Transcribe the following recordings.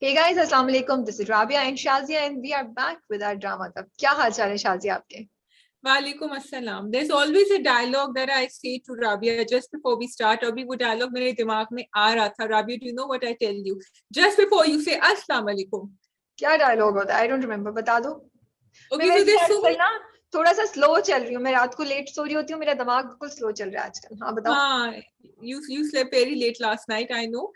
Hey guys, Assalamu alaikum. This is Rabia and Shazia and we are back with our drama club. क्या हाल चाल है शाजिया आपके? वालेकुम अस्सलाम. There's always a dialogue that I say to Rabia just before we start. अभी वो dialogue मेरे दिमाग में आ रहा था. Rabia, do you know what I tell you? Just before you say अस्सलाम वालेकुम. क्या डायलॉग होता है? I don't remember. बता दो. Okay, मैं so there's so आजकल ना थोड़ा सा स्लो चल रही हूँ. मैं रात को लेट सो रही होती हूँ. मेरा दिमाग बिल्कुल स्लो चल रहा है आजकल. हाँ बताओ. हाँ, you slept very late last night, I know.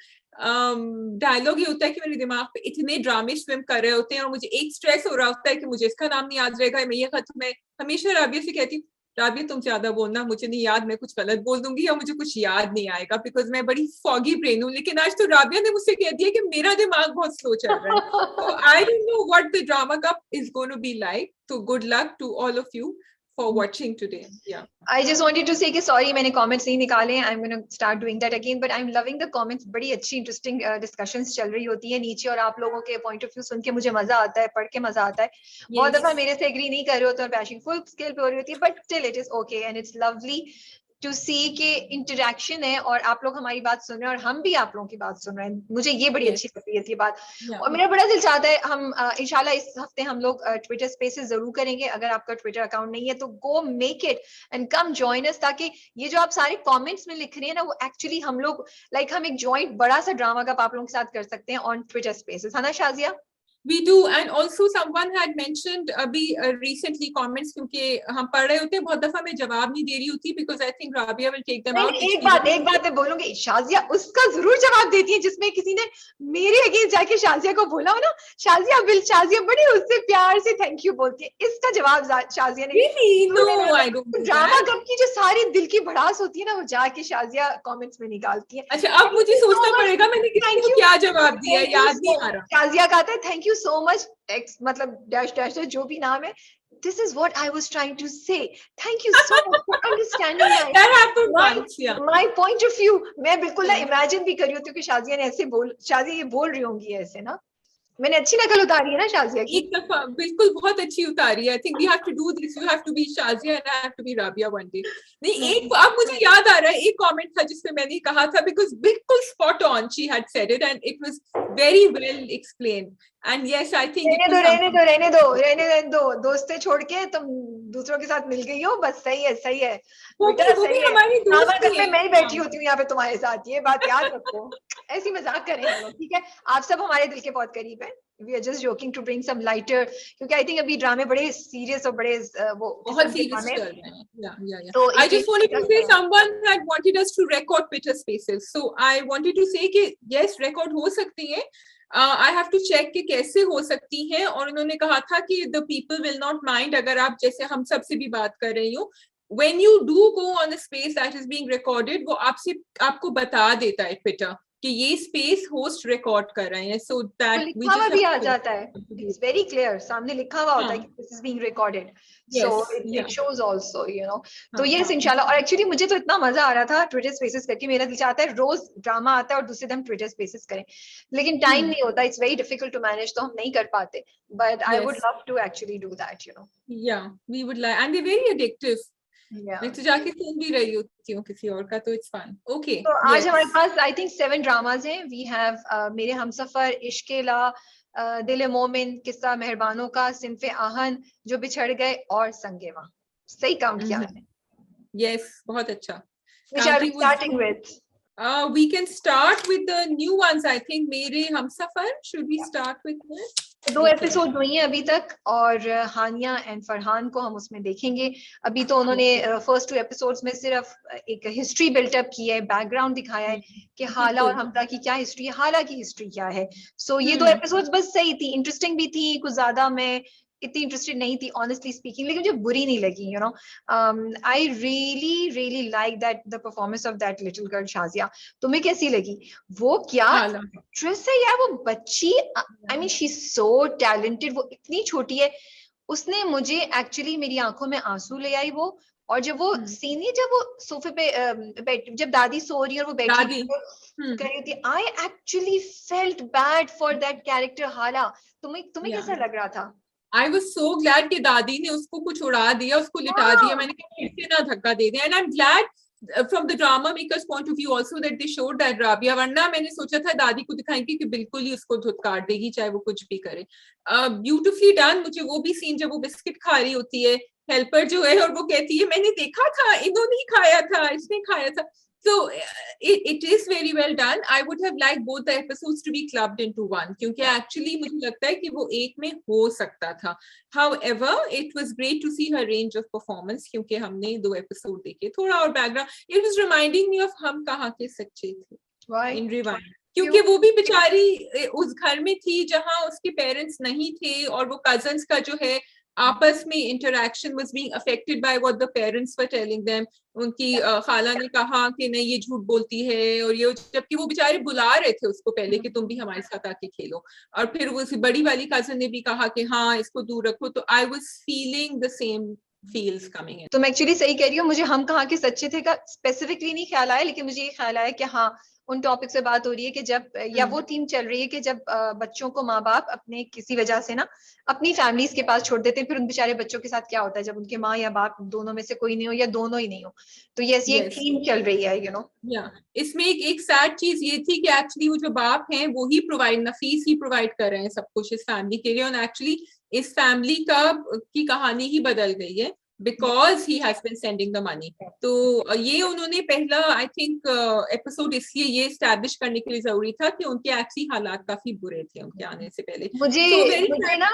Dialogue ये होता है कि मेरे दिमाग पे इतने ड्रामे स्विम कर रहे होते हैं और मुझे एक स्ट्रेस हो रहा होता है कि मुझे इसका नाम नहीं याद रहेगा. मैं ये खत्म. मैं हमेशा राबिया से कहती हूँ, राबिया तुम ज्यादा बोलना, मुझे नहीं याद, मैं कुछ गलत बोल दूंगी या मुझे कुछ याद नहीं आएगा, बिकॉज मैं बड़ी फॉगी ब्रेन हूँ. लेकिन आज तो राबिया ने मुझसे कह दिया कि मेरा दिमाग बहुत स्लो चल रहा है. तो I don't know what the drama cup is going to be like. तो good luck to all of you for watching today. Yeah. I just wanted to say कि sorry मैंने comments नहीं निकाले. I'm going to start doing that again. But I'm loving the comments. बड़ी अच्छी interesting discussions चल रही होती है नीचे और आप लोगों के point of view सुन के मुझे मजा आता है, पढ़ के मजा आता है. बहुत दफा मेरे से agree नहीं कर रहे होते और bashing full scale पे हो रही होती है. But still it is okay and it's lovely to see के interaction है और आप लोग हमारी बात सुन रहे हैं और हम भी आप लोगों की बात सुन रहे हैं. मुझे ये बड़ी अच्छी लगती है ये बात. और मेरा बड़ा दिल चाहता है हम इंशाल्लाह इस हफ्ते हम लोग ट्विटर स्पेसेस जरूर करेंगे. अगर आपका ट्विटर अकाउंट नहीं है तो go make it and come join us, ताकि ये जो आप सारे कमेंट्स में लिख रहे हैं ना वो एक्चुअली हम लोग हम एक जॉइंट बड़ा सा ड्रामा का आप लोगों के साथ कर सकते हैं ऑन ट्विटर स्पेसेस. है ना Shazia? We do, and also someone had mentioned अभी recently comments, क्योंकि हम पढ़ रहे होते हैं बहुत दफा मैं जवाब नहीं दे रही होती because I think Rabia will take them out. एक बात मैं बोलूंगी, शाजिया उसका जरूर जवाब देती है जिसमें किसी ने मेरे अगेंस्ट जाके शाजिया को बोला हो ना. शाजिया बड़ी उससे प्यार से थैंक यू बोलती है. इसका जवाब शाजिया ने ड्रामा कब की जो सारी दिल की भड़ास होती है ना वो जाके शाजिया कमेंट्स में निकालती है. अच्छा, अब मुझे सोचना पड़ेगा मैंने किसको क्या जवाब दिया, याद नहीं आ रहा. शाजिया कहता है thank you so much x मतलब डैश डैश जो भी नाम है. This is what I was trying to say. Thank you so much for understanding my point of view. मैं बिल्कुल ना imagine भी कर रही होती हूँ कि शाजिया ने ऐसे शाजिया ये बोल रही होंगी ऐसे ना. मैंने अच्छी नकल उतारी है ना शाजिया की? एक दफा बिल्कुल बहुत अच्छी उतारी है. I think we have to do this. You have to be Shazia and I have to be Rabia one day. नहीं, एक अब मुझे याद आ रहा है एक कमेंट था जिसमें मैंने कहा था because बिल्कुल spot on she had said it and it was very well explained. And yes, I think रहने दो दोस्तें छोड़ के तुम दूसरों के साथ मिल गई हो. बस सही है बेटा, सही है. मैं ही बैठी होती हूँ यहाँ पे तुम्हारे साथ, ये बात याद रखो. ऐसी मजाक करें हम लोग, ठीक है? आप सब हमारे दिल के बहुत करीब हैं. We are just joking to bring some lighter, क्योंकि I think अभी ड्रामे बड़े सीरियस और बड़े वो बहुत सीरियस चल रहे हैं. Yeah. So I just wanted to say someone had wanted us to record Twitter Spaces. So I wanted to say कि yes, record हो सकती है. I have to check कि कैसे हो सकती है. और उन्होंने कहा था कि the people will not mind अगर आप जैसे हम सब से भी बात कर रही हो. When you do go on a space that is being recorded, वो आपको बता देता है Twitter कि ये स्पेस होस्ट रिकॉर्ड कर रहे हैं. सो दैट लिखा हुआ भी आ जाता है. इट्स वेरी क्लियर, सामने लिखा हुआ होता है कि this is being recorded. So it shows also, you know. तो यस इंशाल्लाह. और एक्चुअली मुझे तो इतना मजा आ रहा था ट्विटर स्पेसेस करके. मेरा दिल चाहता है रोज ड्रामा आता है और दूसरे दिन ट्विटर स्पेसेस करें, लेकिन टाइम नहीं होता. It's very difficult to manage, तो हम नहीं कर पाते. But I would love to actually do that, you know. या we would like, and they very addictive. मैं तो जाके सुन भी रही होती हूँ किसी और का, तो इट्स फन. ओके, तो आज हमारे पास आई थिंक 7 ड्रामाज हैं. वी हैव मेरे हमसफर, इश्केला, दिल मोमिन, किस्सा मेहरबानों का, सिंफे आहन, जो बिछड़ गए और संगेवा. सही काउंट किया मैंने? यस, बहुत अच्छा. Which are we starting with? We can start with the new ones. I think मेरे Humsafar, should we start with that? 2 episode हुई हैं अभी तक और हानिया एंड फरहान को हम उसमें देखेंगे. अभी तो उन्होंने फर्स्ट 2 एपिसोड्स में सिर्फ एक हिस्ट्री बिल्टअप की है, बैकग्राउंड दिखाया है कि हाला और हमजा की क्या हिस्ट्री है, हाला की हिस्ट्री क्या है. सो ये 2 एपिसोड्स बस सही थी, इंटरेस्टिंग भी थी. कुछ ज्यादा मैं इतनी इंटरेस्टेड नहीं थी ऑनेस्टली स्पीकिंग, लेकिन मुझे बुरी नहीं लगी, you know. I really like that the performance of that little girl Shazia. तुम्हें कैसी लगी? वो क्या एक्ट्रेस है यार, वो बच्ची. I mean she is so talented. वो इतनी छोटी है, उसने मुझे एक्चुअली मेरी आंखों में आंसू ले आई वो. और जब वो सीन है, जब वो सोफे पे जब दादी सो रही है और वो बैठी कर रही थी, I actually felt bad for that character हाला. तुम्हें कैसा लग रहा था? I was so glad कि दादी ने उसको कुछ उड़ा दिया, उसको लिटा दिया. मैंने कहा फिर से ना धक्का दे दिया. And I'm glad from the drama makers point of view also that they showed that Rabia, वरना मैंने सोचा था दादी को दिखाएंगे कि बिल्कुल ही उसको धुतकार देगी चाहे वो कुछ भी करे. Beautifully done. मुझे वो भी सीन जब वो बिस्किट खा रही होती है हेल्पर जो है और वो कहती है मैंने देखा था, इन्होंने ही खाया था, इसने खाया था. So it is very well done. I would have liked both the episodes to be clubbed into one, क्योंकि actually मुझे लगता है कि वो एक में हो सकता था. However, it was great to see her range of performance, क्योंकि हमने 2 episode देखे. थोड़ा और background, it was reminding me of हम कहाँ के सच्चे थे. Why? In Rewind. क्योंकि वो भी बेचारी उस घर में थी जहाँ उसके पेरेंट्स नहीं थे और वो कजन्स का जो है आपस में interaction was being affected by what the parents were telling them. उनकी खाला ने कहा कि नहीं ये झूठ बोलती है और ये, जबकि वो बेचारे बुला रहे थे उसको पहले कि तुम भी हमारे साथ आके खेलो, और फिर वो बड़ी वाली कजन ने भी कहा कि हाँ इसको दूर रखो. तो I was feeling the same feels coming in. तुम एक्चुअली सही कह रही हो. मुझे हम कहाँ के सच्चे थे का स्पेसिफिकली नहीं ख्याल आया, लेकिन मुझे ये ख्याल आया कि हाँ उन टॉपिक से बात हो रही है कि जब या वो थीम चल रही है कि जब बच्चों को माँ बाप अपने किसी वजह से ना अपनी फैमिलीज के पास छोड़ देते हैं, फिर उन बेचारे बच्चों के साथ क्या होता है जब उनके माँ या बाप दोनों में से कोई नहीं हो या दोनों ही नहीं हो. तो ये एक थीम चल रही है, यू नो. इसमें एक सैड चीज ये थी कि एक्चुअली वो जो बाप हैं वो ही नफीस ही प्रोवाइड कर रहे हैं सब कुछ इस फैमिली के लिए, और एक्चुअली इस फैमिली की कहानी ही बदल गई है because he has been sending the money. तो ये उन्होंने पहला आई थिंक एपिसोड इसलिए ये एस्टैब्लिश करने के लिए जरूरी था कि उनके एक्चुअली हालात काफी बुरे थे उनके आने से पहले. मुझे ना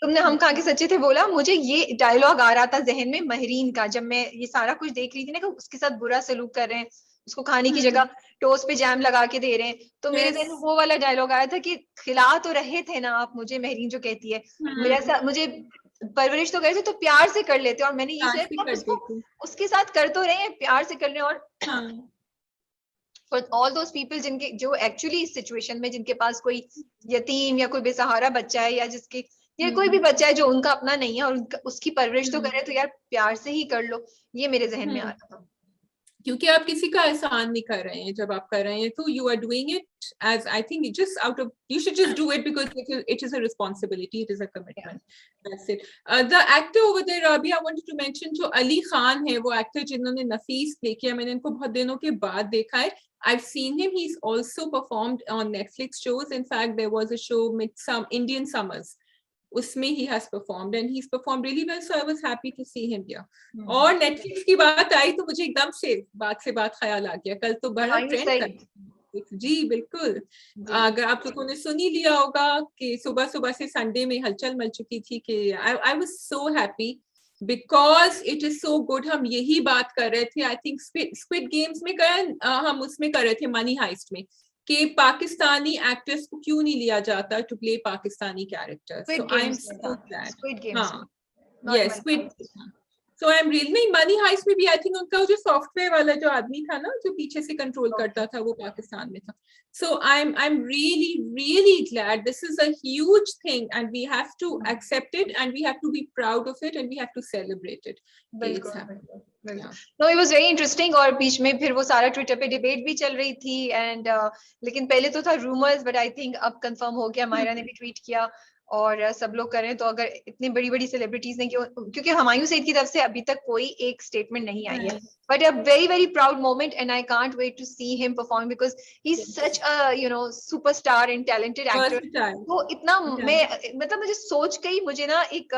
तुमने हम कहाँ के सच्चे थे बोला, मुझे ये डायलॉग आ रहा था जहन में महरीन का, जब मैं ये सारा कुछ देख रही थी ना कि उसके साथ बुरा सलूक कर रहे हैं, उसको खाने की जगह टोस्ट पे जैम लगा के दे रहे हैं, तो मेरे जहन में वो वाला डायलॉग आया था कि खिला तो रहे थे ना आप मुझे, महरीन जो कहती है मुझे परवरिश तो करे थे तो प्यार से कर लेते, और मैंने ये सोचा उसके साथ कर तो रहे हैं, प्यार से कर रहे हैं. और फॉर ऑल दोस पीपल जिनके जो एक्चुअली इस सिचुएशन में जिनके पास कोई यतीम या कोई बेसहारा बच्चा है या जिसके या कोई भी बच्चा है जो उनका अपना नहीं है और उसकी परवरिश तो करे, तो यार प्यार से ही कर लो. ये मेरे जहन में आ रहा था. क्योंकि आप किसी का एहसान नहीं कर रहे हैं जब आप कर रहे हैं, तो you are doing it as I think just out of you should just do it because it is a responsibility, it is a commitment. That's it. The actor over there, Rabia, I wanted to mention जो अली खान है, वो actor जिन्होंने नफीस play किया, मैंने इनको बहुत दिनों के बाद देखा है. I've seen him. He's also performed on Netflix shows. In fact, there was a show some Indian Summers. उसमें he has performed and he's performed really well, so I was happy to see him here. और Netflix की बात आई तो मुझे एकदम से बात ख्याल आ गया, कल तो बड़ा ट्रेंड जी बिल्कुल. अगर आप लोगों ने सुन ही लिया होगा कि सुबह से संडे में हलचल मच चुकी थी कि I was so happy because it is so good. हम यही बात कर रहे थे आई थिंक स्क्विड गेम्स में हम उसमें कर रहे थे मनी हाइस्ट में कि पाकिस्तानी एक्टर्स को क्यों नहीं लिया जाता to play Pakistani characters. So I am so glad. Squid Games yes Squid. So I am really नहीं, मनी हाइस्ट में भी आई थिंक उनका जो सॉफ्टवेयर वाला जो आदमी था ना जो पीछे से कंट्रोल करता था वो पाकिस्तान में था. So I am really glad. This is a huge thing and we have to accept it and we have to be proud of it and we have to celebrate it. No, it was very interesting. और बीच में फिर वो सारा Twitter पे debate भी चल रही थी एंड लेकिन पहले तो था रूमर्स, बट आई थिंक अब कंफर्म हो गया. मायरा ने भी ट्वीट किया और सब लोग करें, तो अगर इतनी बड़ी बड़ी सेलिब्रिटीज ने, क्योंकि हुमायूं सईद की तरफ से अभी तक कोई एक स्टेटमेंट नहीं आई है, but a very very proud moment and I can't wait to see him perform because he is such a superstar and talented actor. वो इतना मैं मतलब मुझे सोच के ही मुझे ना एक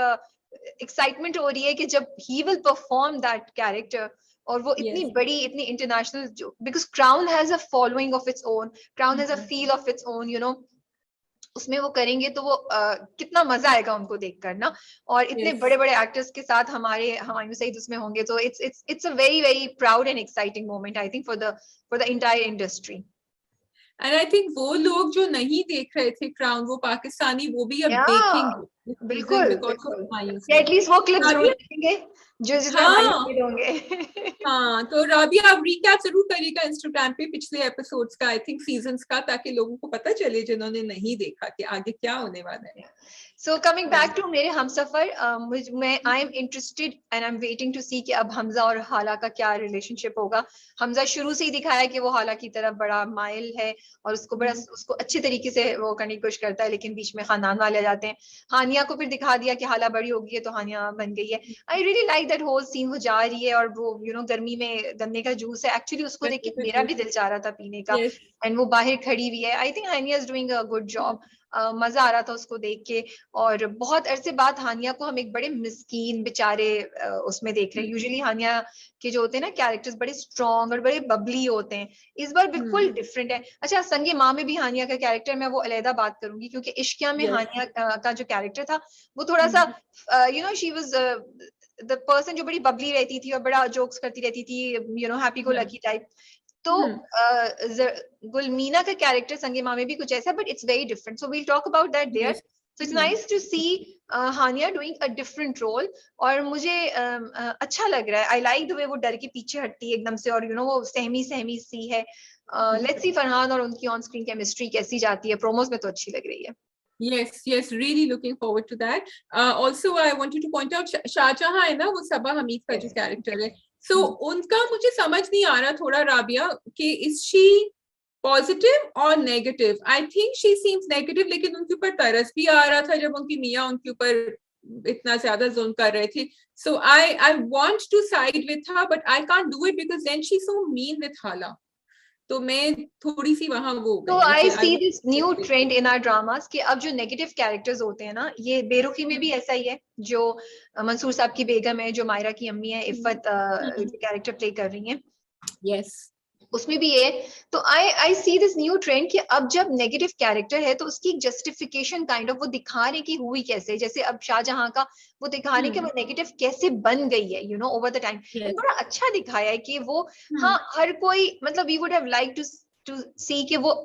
एक्साइटमेंट हो रही है कि जब he will perform that character, और वो इतनी बड़ी इतनी इंटरनेशनल, जो because crown has a following of its own, crown has a feel of its own, उसमें वो करेंगे तो वो कितना मजा आएगा उनको देखकर ना. और इतने बड़े बड़े एक्टर्स के साथ हमारे हुमायूं सईद उसमें होंगे, तो it's a very very proud and exciting moment I think for the entire industry. And I think वो लोग जो नहीं देख रहे थे क्राउन, वो पाकिस्तानी वो भी अब देखेंगे बिल्कुल. एटलीस्ट वो क्लिप जरूर देखेंगे जो जिसमें होंगे. हाँ, तो राबिया आप रिकैप जरूर करिएगा इंस्टाग्राम पे पिछले एपिसोड्स का, आई थिंक सीजन्स का, ताकि लोगों को पता चले जिन्होंने नहीं देखा कि आगे क्या होने वाला है. So coming back to मेरे हमसफर, मैं I am interested and I'm waiting to see कि अब हमजा और हाला का क्या रिलेशनशिप होगा. हमजा शुरू से ही दिखाया कि वो हाला की तरफ बड़ा माइल है और उसको अच्छे तरीके से वो करने की कोशिश करता है, लेकिन बीच में खानदान वाले आ जाते हैं. हानिया हानिया को फिर दिखा दिया कि हाला बड़ी हो गई है तो हानिया बन गई है। I really like that whole scene, वो जा रही है और वो गर्मी में गन्ने का जूस है, एक्चुअली उसको देख के मेरा भी दिल चाह रहा था पीने का, एंड वो बाहर खड़ी हुई है। I think Hania is doing a good job, मजा आ रहा था उसको देख के। और बहुत अरसे बाद हानिया को हम एक बड़े मिस्कीन बेचारे उसमें देख रहे हैं। यूजुअली हानिया के जो होते हैं ना कैरेक्टर्स बड़े स्ट्रॉन्ग और बड़े बबली होते हैं, इस बार बिल्कुल डिफरेंट है। अच्छा, संगे माँ में भी हानिया का कैरेक्टर, मैं वो अलहदा बात करूंगी, क्योंकि इश्किया में हानिया का जो कैरेक्टर था वो थोड़ा सा शी वाज द पर्सन जो बड़ी बबली रहती थी और बड़ा जोक्स करती रहती थी, हैप्पी गो लकी टाइप। तो गुलमीना का कैरेक्टर संगे माँ में भी कुछ ऐसा, but it's very different, so we'll talk about that there. So it's nice to see Hania doing a different role, और मुझे अच्छा लग रहा है। आई लाइक द वे वो डर के पीछे हटती है एकदम से, और वो सहमी सहमी सी है। लेट्स सी फरहान और उनकी ऑन स्क्रीन केमिस्ट्री कैसी जाती है, प्रोमोस में तो अच्छी लग रही है। Yes, really looking forward to that. Also, I wanted to point out Shahjahan है ना, वो सबा हमीद का जो कैरेक्टर है, so उनका मुझे समझ नहीं आ रहा थोड़ा राबिया कि is she positive or negative? I think she seems negative, लेकिन उनके ऊपर तरस भी आ रहा था जब उनकी मियाँ उनके ऊपर इतना ज्यादा जुल्म कर रहे थे. So I want to side with her, but I can't do it because then she's so mean with हाला. तो मैं थोड़ी सी वहां वो तो I see this new trend in our dramas कि अब जो नेगेटिव कैरेक्टर्स होते हैं ना, ये बेरुखी में भी ऐसा ही है, जो मंसूर साहब की बेगम है, जो मायरा की अम्मी है, इफ़त कैरेक्टर प्ले कर रही हैं, यस उसमें भी ये। तो I see this new trend कि अब जब नेगेटिव कैरेक्टर है तो उसकी जस्टिफिकेशन काइंड ऑफ वो दिखा रहे कि हुई कैसे, जैसे अब शाहजहां का वो दिखा रहे कि वो नेगेटिव कैसे बन गई है, ओवर द टाइम। बड़ा अच्छा दिखाया है कि वो हाँ, हर कोई मतलब we would have like to see कि वो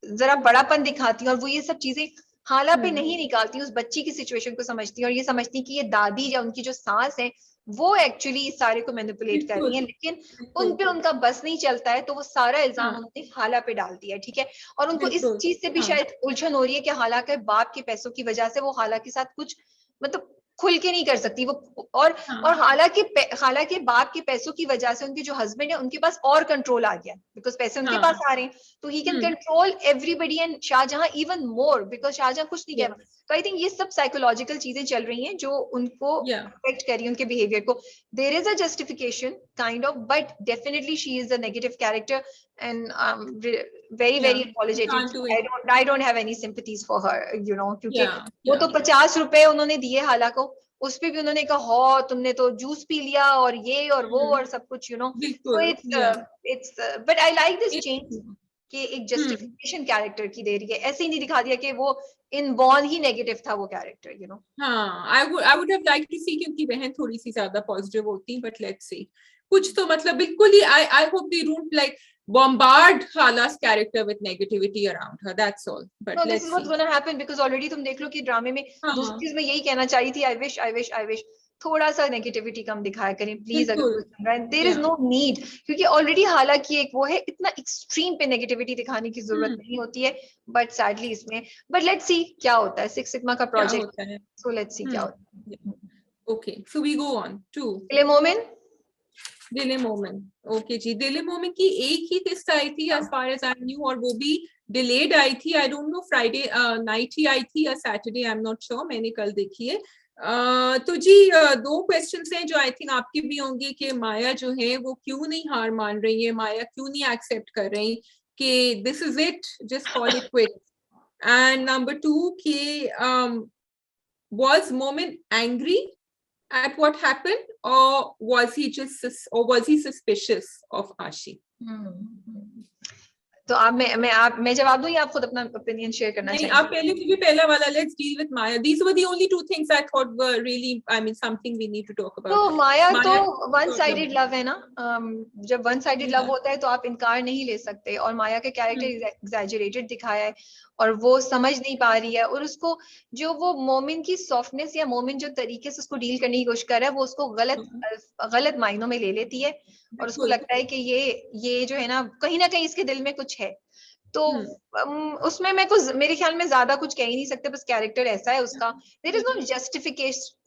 जरा बड़ापन दिखाती है और वो ये सब चीजें हाला पे नहीं निकालती, उस बच्ची की सिचुएशन को समझती है और ये समझती कि ये दादी या उनकी जो सास है वो एक्चुअली इस सारे को मैनिपुलेट कर रही है, लेकिन उन पे उनका बस नहीं चलता है, तो वो सारा इल्जाम उन्होंने हाला पे डाल दिया है, ठीक है। और उनको इस चीज से भी शायद उलझन हो रही है कि हाला के बाप के पैसों की वजह से वो हाला के साथ कुछ मतलब खुल के नहीं कर सकती वो, और हाला के बाप के पैसों की वजह से उनके जो हस्बैंड है उनके पास और कंट्रोल आ गया, बिकॉज पैसे उनके पास आ रहे हैं, तो he can control everybody and Shahjahan even more, because Shahjahan कुछ नहीं कह। तो आई थिंक ये सब साइकोलॉजिकल चीजें चल रही हैं जो उनको अफेक्ट कर रही है उनके बिहेवियर को। There is a justification kind of, but definitely she is a negative character and very apologetic. I don't have any sympathies for her, क्योंकि वो तो 50 रुपए उन्होंने दिए हाला को, उस पे भी उन्होंने कहा हो तुमने तो जूस पी लिया और ये और वो और सब कुछ, so it's but I like this change कि एक जस्टिफिकेशन कैरेक्टर की दे रही है, ऐसे ही नहीं दिखा दिया कि वो इनबॉर्न ही नेगेटिव था वो कैरेक्टर, हाँ, I would have liked to see, क्योंकि बहन थोड़ी सी ज्यादा पॉजिटिव होती, but let's see, कुछ तो मतलब बिल्कुल ही I hope they don't like bombard Hala's character with negativity around her, that's all. But no, this is what's going to happen because already तुम देख लो कि ड्रामे में दूसरी चीज मैं यही कहना चाही थी, I wish थोड़ा सा नेगेटिविटी कम दिखाया करें प्लीज, अगर देयर इज नो नीड, क्योंकि ऑलरेडी हालांकि एक वो है, इतना एक्सट्रीम पे नेगेटिविटी दिखाने की जरूरत नहीं होती है, बट सैडली इसमें, बट लेट्स सी क्या होता है, सिक्स सिग्मा का प्रोजेक्ट है, सो लेट्स सी क्या होता है। Okay, so we go on to Dile Momin. दिले मोमिन, ओके जी, दिले मोमिन की एक ही किस्त आई थी as far as I knew, और वो भी डिलेड आई थी, I don't know Friday night ही आई थी या Saturday, I am not sure, मैंने कल देखी है। तो जी दो क्वेश्चंस हैं जो आई थिंक आपकी भी होंगी कि माया जो है वो क्यों नहीं हार मान रही है, माया क्यों नहीं एक्सेप्ट कर रही कि this is it, just call it quit, and number two कि was Momin angry at what happened, or was he suspicious of Ashi? तो आप मैं जवाब दूं या आप खुद अपना ओपिनियन शेयर करना चाहिए? आप पहले, क्योंकि पहला वाला, let's deal with Maya. These were the only two things I thought were really, I mean, something we need to talk about. तो माया तो वन साइडेड लव है ना, जब वन साइडेड लव होता है तो आप इनकार नहीं ले सकते, और माया का कैरेक्टर एग्जैजरेटेड दिखाया है और वो समझ नहीं पा रही है, और उसको जो वो मोमिन की सॉफ्टनेस या मोमिन जो तरीके से उसको डील करने की कोशिश कर रहा है वो उसको गलत मायनों में ले लेती है, और उसको लगता है कि ये जो है ना कहीं इसके दिल में कुछ है, तो उसमें मैं कुछ, मेरे ख्याल में ज्यादा कुछ कह ही नहीं सकते, बस कैरेक्टर ऐसा है उसका, देयर इज नो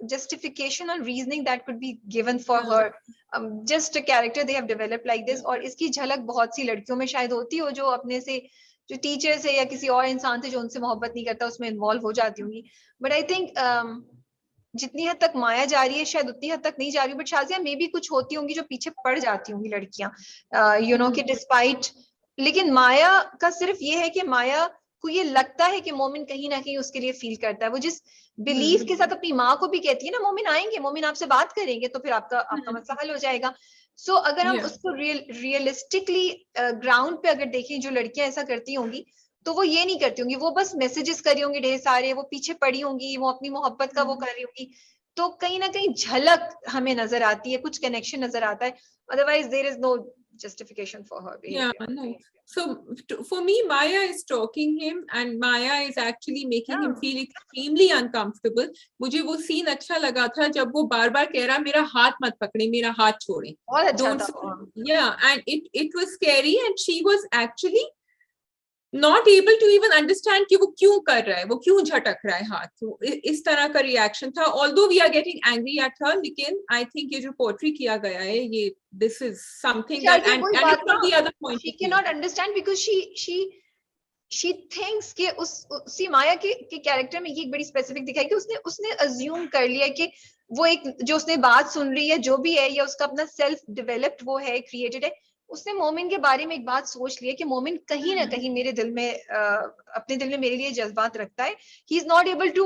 जस्टिफिकेशन और reasoning that could be given for her, just a character they have developed like this, और इसकी झलक बहुत सी लड़कियों में शायद होती हो जो अपने से जो टीचर से या किसी और इंसान से जो उनसे मोहब्बत नहीं करता उसमें इन्वॉल्व हो जाती होंगी। बट आई थिंक जितनी हद तक माया जा रही है शायद उतनी हद तक नहीं जा रही, बट शाजिया मे भी कुछ होती होंगी जो पीछे पड़ जाती होंगी लड़कियां, यू नो कि डिस्पाइट। लेकिन माया का सिर्फ ये है कि माया को ये लगता है कि मोमिन कहीं ना कहीं उसके लिए फील करता है। वो जिस बिलीफ के साथ अपनी माँ को भी कहती है ना, मोमिन आएंगे, मोमिन आपसे बात करेंगे तो फिर आपका मसला हल हो जाएगा। सो अगर हम उसको रियलिस्टिकली ग्राउंड पे अगर देखें, जो लड़कियां ऐसा करती होंगी तो वो ये नहीं करती होंगी, वो बस मैसेजेस कर रही होंगी ढेर सारे, वो पीछे पड़ी होंगी, वो अपनी मोहब्बत का वो कर रही होंगी। तो कहीं ना कहीं झलक हमें नजर आती है, कुछ कनेक्शन नजर आता है, otherwise there is no justification for her behavior. No. So for me, Maya is stalking him, and Maya is actually making him feel extremely uncomfortable. मुझे वो सीन अच्छा लगा था जब वो बार बार कह रहा मेरा हाथ मत पकड़े, मेरा हाथ छोड़े। बहुत अच्छा था। Yeah, and it was scary, and she was actually not able to even understand कि वो क्यों कर रहा है, वो क्यों झटक रहा है हाथ। तो इस तरह का रिएक्शन था। Although we are getting angry at her, लेकिन I think ये जो पोर्ट्री किया गया है, ये this is something that and it's from the other point she of view. cannot understand because she thinks कि उसी माया के कैरेक्टर में ये एक बड़ी स्पेसिफिक दिखाई कि उसने अज्यूम कर लिया कि वो एक जो उसने बात सुन रही है जो भी है, या उसका अपना सेल्फ डेवलप्ड वो है, क्रिएटेड है, उसने मोमिन के बारे में एक बात सोच ली है कि मोमिन कहीं ना कहीं मेरे दिल में अपने दिल में मेरे लिए जज्बात रखता है। He is not able to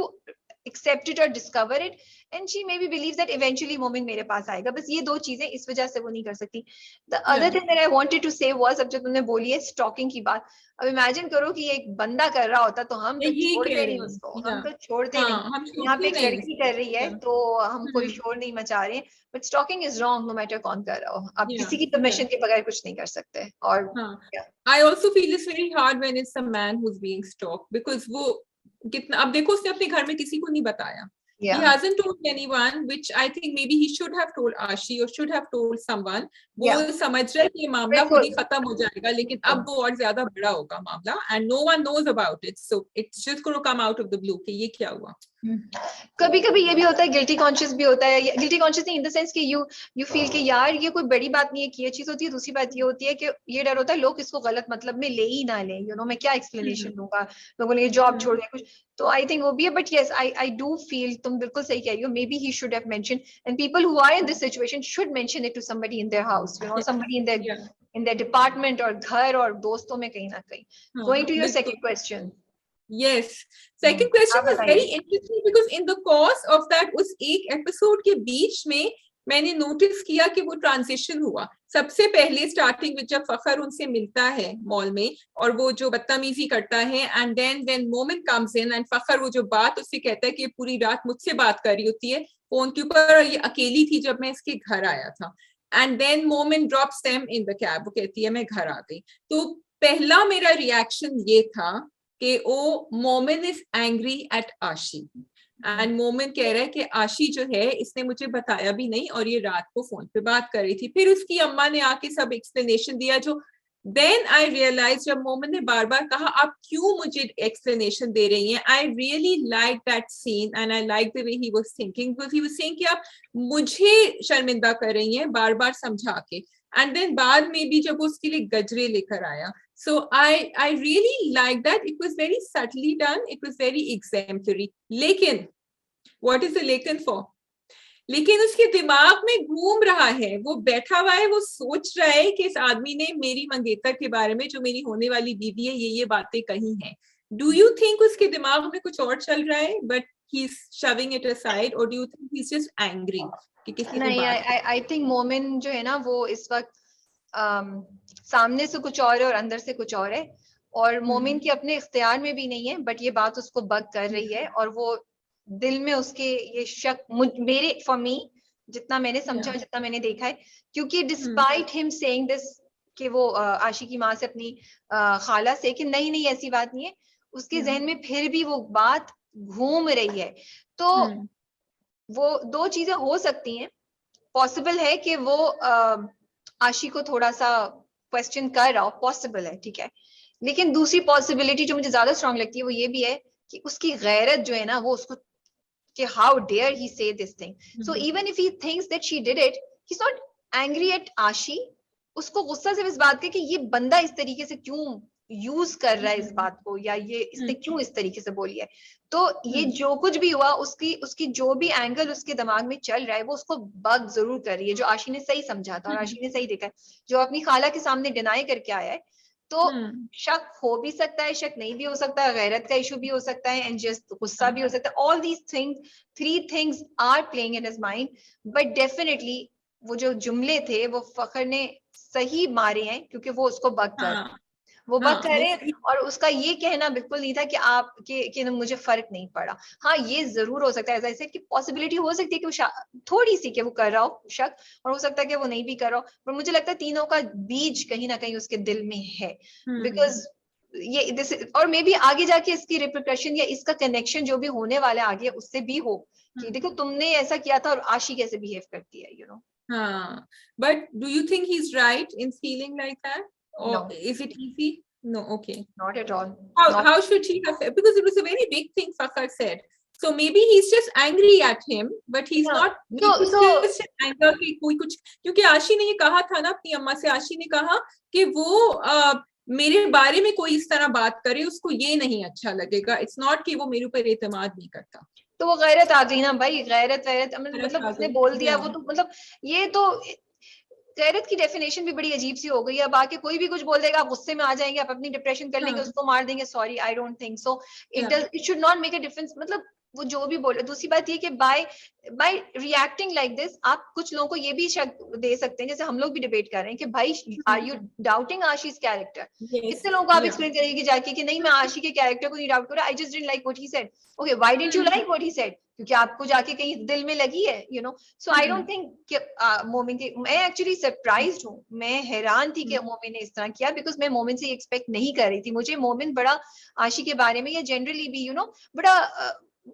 accept it or discover it, and she maybe believes that eventually मोमिन मेरे पास आएगा। बस ये दो चीजें इस वजह से वो नहीं कर सकती। The other thing that I wanted to say was, अब जब तुमने बोली है स्टॉकिंग की बात, अब इमेजिन करो कि एक बंदा कर रहा होता तो हम तो छोड़ते नहीं उसको, हम तो छोड़ते नहीं। यहाँ पे एक लड़की कर रही है तो हम कोई शोर नहीं मचा रहे हैं, but stalking is wrong no matter कौन कर रहा हो। आप किसी की परमिशन के बगैर कुछ नहीं कर सकते। और I also feel it's very hard when it's a man who's being stalked, because वो कितना, अब देखो उसने अपने घर में किसी को नहीं बताया। He hasn't told anyone, which I think maybe he should have told Ashi or should have told someone. वो समझ रहा है कि ये मामला खुद ही खत्म हो जाएगा, लेकिन अब वो और ज्यादा बड़ा होगा मामला, and no one knows about it, so it's just going to come out of the blue कि ये क्या हुआ। कभी कभी ये भी होता है, गिल्टी कॉन्शियस भी होता है। गिल्टी कॉन्शियस नहीं इन द सेंस कि यू फील कि यार ये कोई बड़ी बात नहीं है कि ये चीज होती है। दूसरी बात ये होती है कि ये डर होता है लोग इसको गलत मतलब में ले ही ना ले, यू नो मैं क्या एक्सप्लेनेशन दूंगा, लोगों ने जॉब छोड़ दिया कुछ, तो आई थिंक वो भी है। But yes I do feel, तुम बिल्कुल सही कह रही हो, maybe he should have mention, and people who are in this situation should mention it to somebody in their house, you know somebody in their department और घर और दोस्तों में कहीं ना कहीं। Going to your second question. Yes, second question was very interesting because in the course of that उस एक एपिसोड के बीच में मैंने नोटिस किया कि वो ट्रांजिशन हुआ। सबसे पहले स्टार्टिंग में जब फखर उनसे मिलता है मॉल में और वो जो बदतमीजी करता है, एंड देन व्हेन मोमिन कम्स इन एंड फखर वो जो बात उससे कहता है कि पूरी रात मुझसे बात कर रही होती है फोन के ऊपर और ये अकेली थी जब मैं इसके घर आया था, एंड देन मोमिन drops them in the cab, वो कहती है मैं घर आ गई। तो पहला मेरा रिएक्शन ये था कि ओ मोमिन इज एंग्री एट आशी, एंड मोमिन कह रहा है कि आशी जो है इसने मुझे बताया भी नहीं और ये रात को फोन पे बात कर रही थी। फिर उसकी अम्मा ने आके सब एक्सप्लेनेशन दिया, जो देन आई रियलाइज जब मोमिन ने बार बार कहा आप क्यों मुझे एक्सप्लेनेशन दे रही हैं, I really like that scene and I like the way he was thinking, because he was saying कि आप मुझे शर्मिंदा कर रही हैं बार बार समझा के। एंड देन बाद में भी जब वो उसके लिए गजरे लेकर आया, so I really like that. It was very subtly done, it was very exemplary. लेकिन what is the लेकिन for? लेकिन उसके दिमाग में घूम रहा है, वो बैठा हुआ है, वो सोच रहा है कि इस आदमी ने मेरी मंगेतर के बारे में जो मेरी होने वाली बीवी है ये बातें कही हैं। Do you think उसके दिमाग में कुछ और चल रहा है but he's shoving it aside, or do you think he's just angry कि किसी ने बात? I think मोमिन जो है ना वो इस वक्त सामने से कुछ और है और अंदर से कुछ और है, और मोमिन के अपने इख्तियार में भी नहीं है, बट ये बात उसको बग कर रही है और वो दिल में उसके ये शक, मेरे फॉर मी जितना मैंने समझा, जितना मैंने देखा है, क्योंकि डिस्पाइट हिम सेइंग दिस कि वो आशी की माँ से अपनी खाला से कि नहीं ऐसी बात नहीं है, उसके जहन में फिर भी वो बात घूम रही है। तो वो दो चीजें हो सकती हैं, पॉसिबल है कि वो आशी को थोड़ा सा क्वेश्चन कर रहा हो, पॉसिबल है, ठीक है, लेकिन दूसरी पॉसिबिलिटी जो मुझे ज्यादा स्ट्रांग लगती है वो ये भी है कि उसकी गैरत जो है ना वो उसको कि हाउ डेयर ही से this thing, so even if he thinks that she did it, he is not angry at आशी, उसको गुस्सा सिर्फ इस बात का कि ये बंदा इस तरीके से क्यों यूज कर रहा है इस बात को, या ये इसने क्यों इस तरीके से बोली है। तो ये जो कुछ भी हुआ, उसकी जो भी एंगल उसके दिमाग में चल रहा है वो उसको बग जरूर कर रही है, जो आशी ने सही समझा था और आशी ने सही देखा है, जो अपनी खाला के सामने डिनाई करके आया है। तो शक हो भी सकता है, शक नहीं भी हो सकता है, गैरत का इशू भी हो सकता है, एंड जस्ट गुस्सा भी हो सकता है। All these things, 3 things are playing in his mind, but definitely वो जो जुमले थे वो फखर ने सही मारे हैं, क्योंकि वो उसको बग कर वो बग कर रहे हैं। और उसका ये कहना बिल्कुल नहीं था कि आप कि मुझे फर्क नहीं पड़ा। हाँ, ये जरूर हो सकता है, ऐसा कि पॉसिबिलिटी हो सकती है कि वो थोड़ी सी कि वो कर रहा हो शक, और हो सकता है कि वो नहीं भी कर रहा हो, पर मुझे लगता है तीनों का बीज कहीं ना कहीं उसके दिल में है। बिकॉज ये दिस, और मे बी आगे जाके इसकी रिप्रिकॉशन या इसका कनेक्शन जो भी होने वाला है आगे, उससे भी हो कि देखो तुमने ऐसा किया था और आशी कैसे बिहेव करती है, हाँ, but do you think he's right in feeling like that, or No. is it easy? No, okay. Not at all. How should she have, because it was a very big thing Fakhar said, so maybe he's just angry at him, but he's not just anger कि कोई कुछ, क्योंकि आशी ने ये कहा था ना अपनी अम्मा से, आशी ने कहा कि वो मेरे बारे में कोई इस तरह बात करे उसको ये नहीं अच्छा लगेगा, इट्स नॉट कि वो मेरे ऊपर एतमाद नहीं करता। तो वो गैरत आ गई ना भाई, गैरत मतलब उसने बोल दिया वो, तो मतलब ये तो गैरत की डेफिनेशन भी बड़ी अजीब सी हो गई है। अब आके कोई भी कुछ बोल देगा, आप गुस्से में आ जाएंगे, आप अपनी डिप्रेशन कर लेंगे, उसको मार देंगे। Sorry, I don't think so. It should not make a difference. मतलब वो जो भी बोले। दूसरी बात ये कि बाय रिएक्टिंग लाइक दिस आप कुछ लोगों को ये भी शक दे सकते हैं, जैसे हम लोग भी डिबेट कर रहे हैं कि भाई are you doubting Ashish character? कितने लोगों को आप एक्सप्लेन करेंगे जाके कि नहीं मैं आशी के कैरेक्टर को नहीं डाउट कर रहा, I just didn't like what he said. Okay, why didn't you like what he said? क्योंकि आपको जाके कहीं दिल में लगी है, सो आई डोंट थिंक कि मोमिन की, मैं एक्चुअली सरप्राइज्ड हूँ, मैं हैरान थी कि मोमिन ने इस तरह किया, बिकॉज मैं मोमिन से एक्सपेक्ट नहीं कर रही थी। मुझे मोमिन बड़ा आशी के बारे में या जनरली भी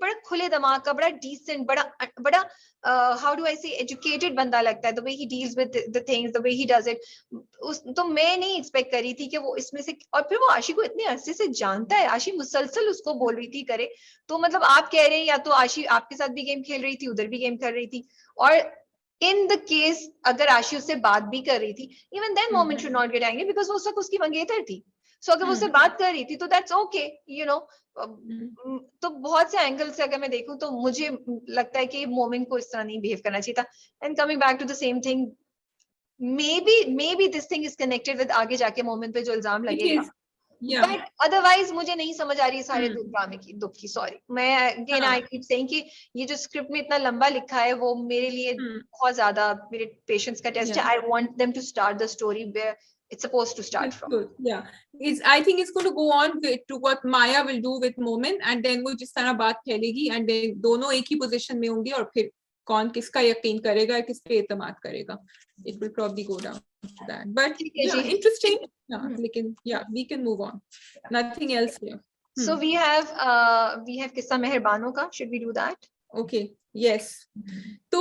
बड़ा खुले दिमाग का, बड़ा डिसेंट, बड़ा हाउ डू आई से एजुकेटेड बंदा लगता है, the way he deals with the things, the way he does it. तो मैं नहीं एक्सपेक्ट कर रही थी कि वो इसमें से, और फिर वो आशी को इतने अरसे से जानता है, आशी मुसलसल उसको बोल रही थी करे। तो मतलब आप कह रहे हैं या तो आशी आपके साथ भी गेम खेल रही थी, उधर भी गेम कर रही थी, और इन द केस अगर आशी उससे बात भी कर रही थी, even then moment should not get angry, because वो उस वक्त उसकी मंगेतर थी। सो अगर वो उससे बात कर रही थी तो दैट्स ओके, तो बहुत से एंगल से अगर मैं देखूं तो मुझे लगता है कि मोमेंट को इस तरह नहीं बिहेव करना चाहिए था। And coming back to the same thing, maybe this thing is connected with आगे जाके मोमेंट पे जो इल्जाम लगेगा, बट अदरवाइज मुझे नहीं समझ आ रही है सारे ड्रामे की दुख की। सॉरी, मैं अगेन आई कीप सेइंग कि ये जो स्क्रिप्ट में इतना लंबा लिखा है वो मेरे लिए बहुत ज्यादा मेरे पेशेंस का टेस्ट है। I want them to start the story where it's supposed to start from. I think it's going to go on to what Maya will do with Momin, and then वो जिस तरह बात फैलेगी, and then दोनों एक ही position में होंगे, और फिर कौन किसका यकीन करेगा, किस पे एतमाद करेगा, it will probably go down to that. But interesting. लेकिन we can move on. Nothing else here. So we have किस्सा मेहरबानों का. Should we do that? Okay. Yes. So